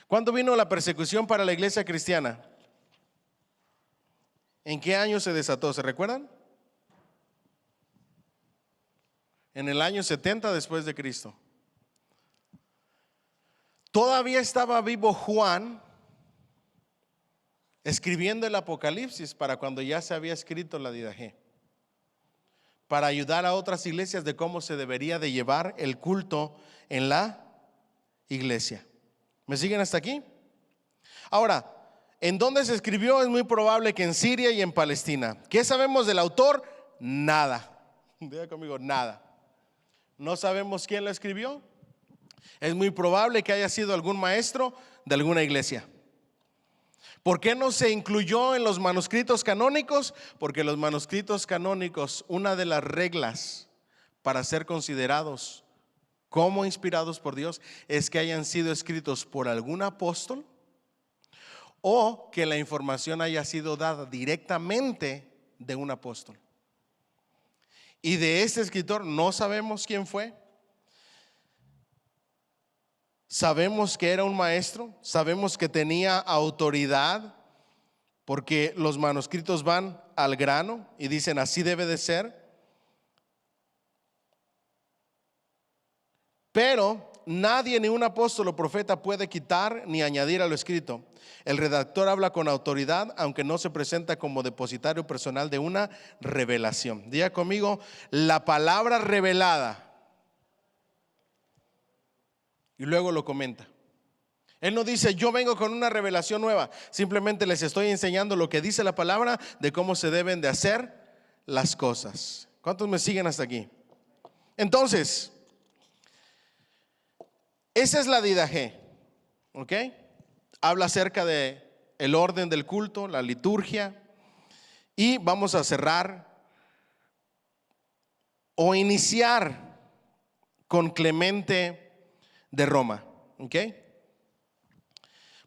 ¿Cuándo vino la persecución para la iglesia cristiana? ¿En qué año se desató? ¿Se recuerdan? En el año 70 después de Cristo. Todavía estaba vivo Juan escribiendo el Apocalipsis para cuando ya se había escrito la Didache, para ayudar a otras iglesias de cómo se debería de llevar el culto en la iglesia. ¿Me siguen hasta aquí? Ahora, ¿en dónde se escribió? Es muy probable que en Siria y en Palestina. ¿Qué sabemos del autor? Nada. Diga conmigo, nada. No sabemos quién lo escribió. Es muy probable que haya sido algún maestro de alguna iglesia. ¿Por qué no se incluyó en los manuscritos canónicos? Porque los manuscritos canónicos, una de las reglas para ser considerados como inspirados por Dios es que hayan sido escritos por algún apóstol o que la información haya sido dada directamente de un apóstol. Y de este escritor no sabemos quién fue. Sabemos que era un maestro, sabemos que tenía autoridad, porque los manuscritos van al grano y dicen así debe de ser. Pero nadie, ni un apóstol o profeta, puede quitar ni añadir a lo escrito. El redactor habla con autoridad, aunque no se presenta como depositario personal de una revelación. Diga conmigo, la palabra revelada. Y luego lo comenta. Él no dice, yo vengo con una revelación nueva. Simplemente les estoy enseñando lo que dice la palabra de cómo se deben de hacer las cosas. ¿Cuántos me siguen hasta aquí? Entonces, esa es la Didache, ¿ok? Habla acerca de el orden del culto, la liturgia, y vamos a cerrar o iniciar con Clemente de Roma, ¿ok?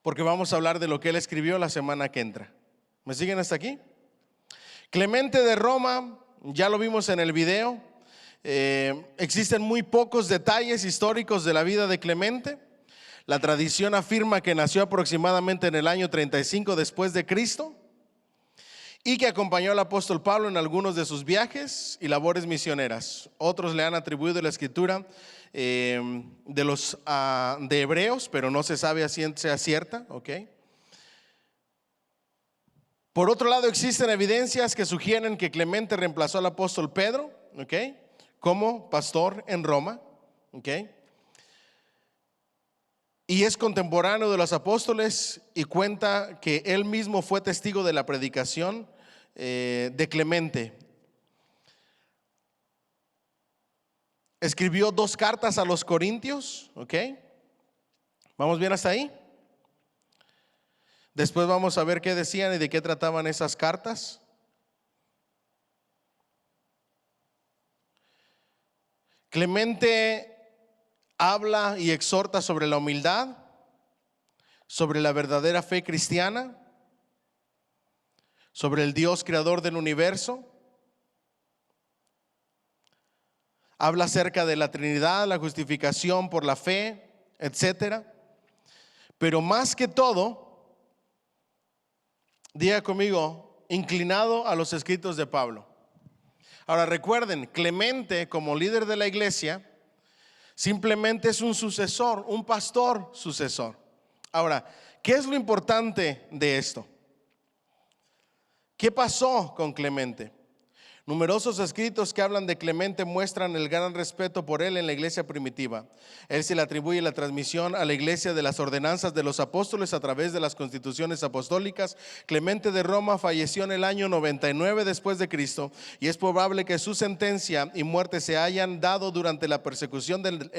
Porque vamos a hablar de lo que él escribió la semana que entra. ¿Me siguen hasta aquí? Clemente de Roma, ya lo vimos en el video. Existen muy pocos detalles históricos de la vida de Clemente. La tradición afirma que nació aproximadamente en el año 35 después de Cristo y que acompañó al apóstol Pablo en algunos de sus viajes y labores misioneras. Otros le han atribuido la escritura de Hebreos, pero no se sabe a ciencia cierta, ¿ok? Por otro lado, existen evidencias que sugieren que Clemente reemplazó al apóstol Pedro, ¿ok?, como pastor en Roma, ¿ok? Y es contemporáneo de los apóstoles y cuenta que él mismo fue testigo de la predicación de Clemente. Escribió 2 cartas a los Corintios, ¿ok? ¿Vamos bien hasta ahí? Después vamos a ver qué decían y de qué trataban esas cartas. Clemente habla y exhorta sobre la humildad, sobre la verdadera fe cristiana, sobre el Dios creador del universo. Habla acerca de la Trinidad, la justificación por la fe, etcétera. Pero más que todo, diga conmigo, inclinado a los escritos de Pablo. Ahora recuerden, Clemente como líder de la iglesia simplemente es un sucesor, un pastor sucesor. Ahora, ¿qué es lo importante de esto? ¿Qué pasó con Clemente? Numerosos escritos que hablan de Clemente muestran el gran respeto por él en la iglesia primitiva. Él se le atribuye la transmisión a la iglesia de las ordenanzas de los apóstoles a través de las constituciones apostólicas. Clemente de Roma falleció en el año 99 después de Cristo y es probable que su sentencia y muerte se hayan dado durante la persecución del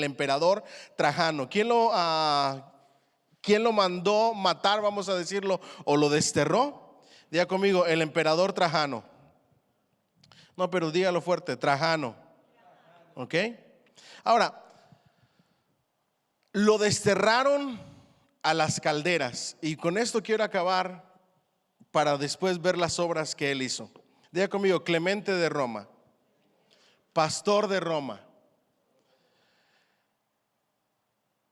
emperador Trajano. ¿Quién lo ¿Quién lo mandó matar, vamos a decirlo, o lo desterró? Diga conmigo, el emperador Trajano. No, pero dígalo fuerte, Trajano. ¿Ok? Ahora, lo desterraron a las calderas. Y con esto quiero acabar para después ver las obras que él hizo. Diga conmigo, Clemente de Roma, pastor de Roma.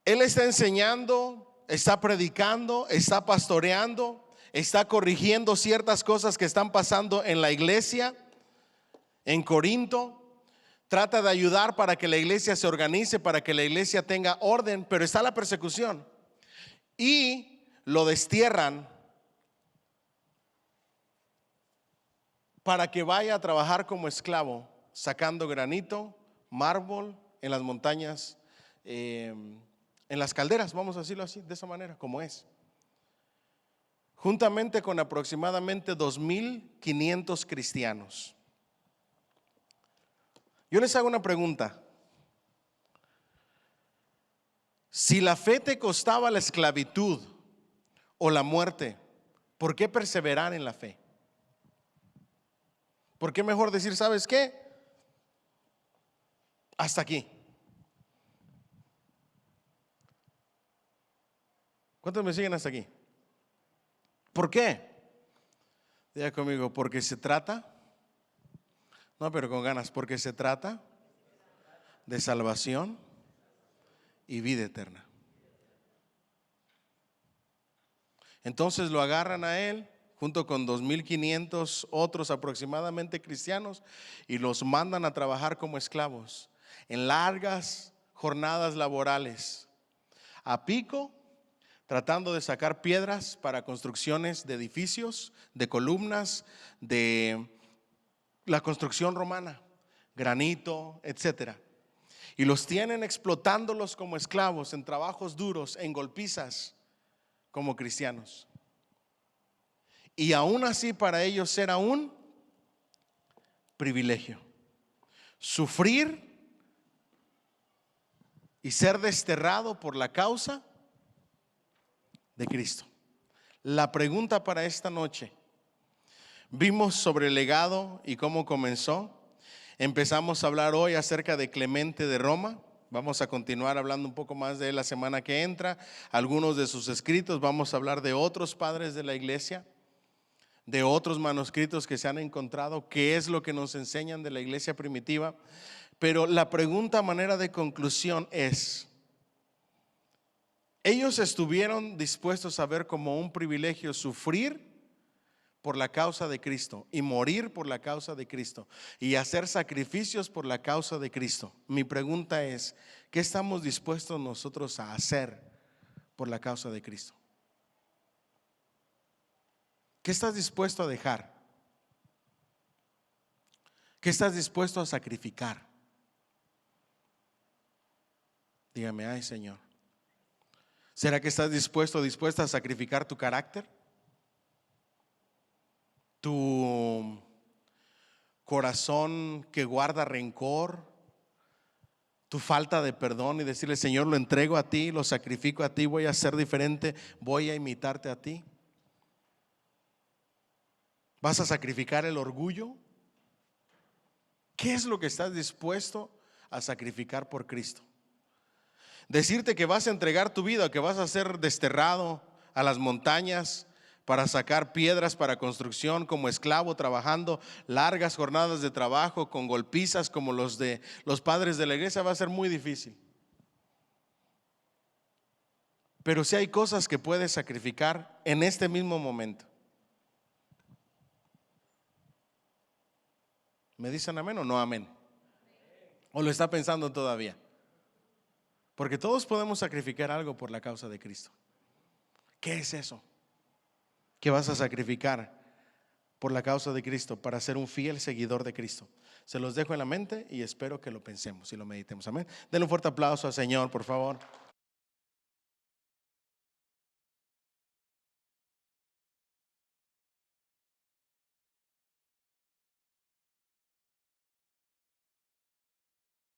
Él está enseñando, está predicando, está pastoreando, está corrigiendo ciertas cosas que están pasando en la iglesia, en Corinto. Trata de ayudar para que la iglesia se organice, para que la iglesia tenga orden, pero está la persecución. Y lo destierran para que vaya a trabajar como esclavo, sacando granito, mármol en las montañas, en las calderas, vamos a decirlo así, de esa manera, como es. Juntamente con aproximadamente 2.500 cristianos. Yo les hago una pregunta. Si la fe te costaba la esclavitud o la muerte, ¿por qué perseverar en la fe? ¿Por qué mejor decir, ¿sabes qué? Hasta aquí. ¿Cuántos me siguen hasta aquí? ¿Por qué? Diga conmigo, porque se trata, no, pero con ganas, porque se trata de salvación y vida eterna. Entonces lo agarran a él junto con 2.500 otros aproximadamente cristianos y los mandan a trabajar como esclavos en largas jornadas laborales, a pico, tratando de sacar piedras para construcciones de edificios, de columnas, de la construcción romana, granito, etcétera. Y los tienen explotándolos como esclavos en trabajos duros, en golpizas, como cristianos. Y aún así para ellos era un privilegio sufrir y ser desterrado por la causa de Cristo. La pregunta para esta noche: vimos sobre el legado y cómo comenzó. Empezamos a hablar hoy acerca de Clemente de Roma. Vamos a continuar hablando un poco más de él la semana que entra. Algunos de sus escritos. Vamos a hablar de otros padres de la iglesia, de otros manuscritos que se han encontrado, qué es lo que nos enseñan de la iglesia primitiva. Pero la pregunta a manera de conclusión es: ellos estuvieron dispuestos a ver como un privilegio sufrir por la causa de Cristo y morir por la causa de Cristo y hacer sacrificios por la causa de Cristo. Mi pregunta es: ¿qué estamos dispuestos nosotros a hacer por la causa de Cristo? ¿Qué estás dispuesto a dejar? ¿Qué estás dispuesto a sacrificar? Dígame, ay Señor, ¿será que estás dispuesta a sacrificar tu carácter? Tu corazón que guarda rencor, tu falta de perdón, y decirle: Señor, lo entrego a ti, lo sacrifico a ti, voy a ser diferente, voy a imitarte a ti. ¿Vas a sacrificar el orgullo? ¿Qué es lo que estás dispuesto a sacrificar por Cristo? Decirte que vas a entregar tu vida, que vas a ser desterrado a las montañas para sacar piedras para construcción, como esclavo, trabajando largas jornadas de trabajo con golpizas como los de los padres de la iglesia, va a ser muy difícil. Pero sí hay cosas que puedes sacrificar en este mismo momento. ¿Me dicen amén o no amén? ¿O lo está pensando todavía? Porque todos podemos sacrificar algo por la causa de Cristo. ¿Qué es eso? ¿Qué vas a sacrificar por la causa de Cristo para ser un fiel seguidor de Cristo? Se los dejo en la mente y espero que lo pensemos y lo meditemos. Amén. Denle un fuerte aplauso al Señor, por favor.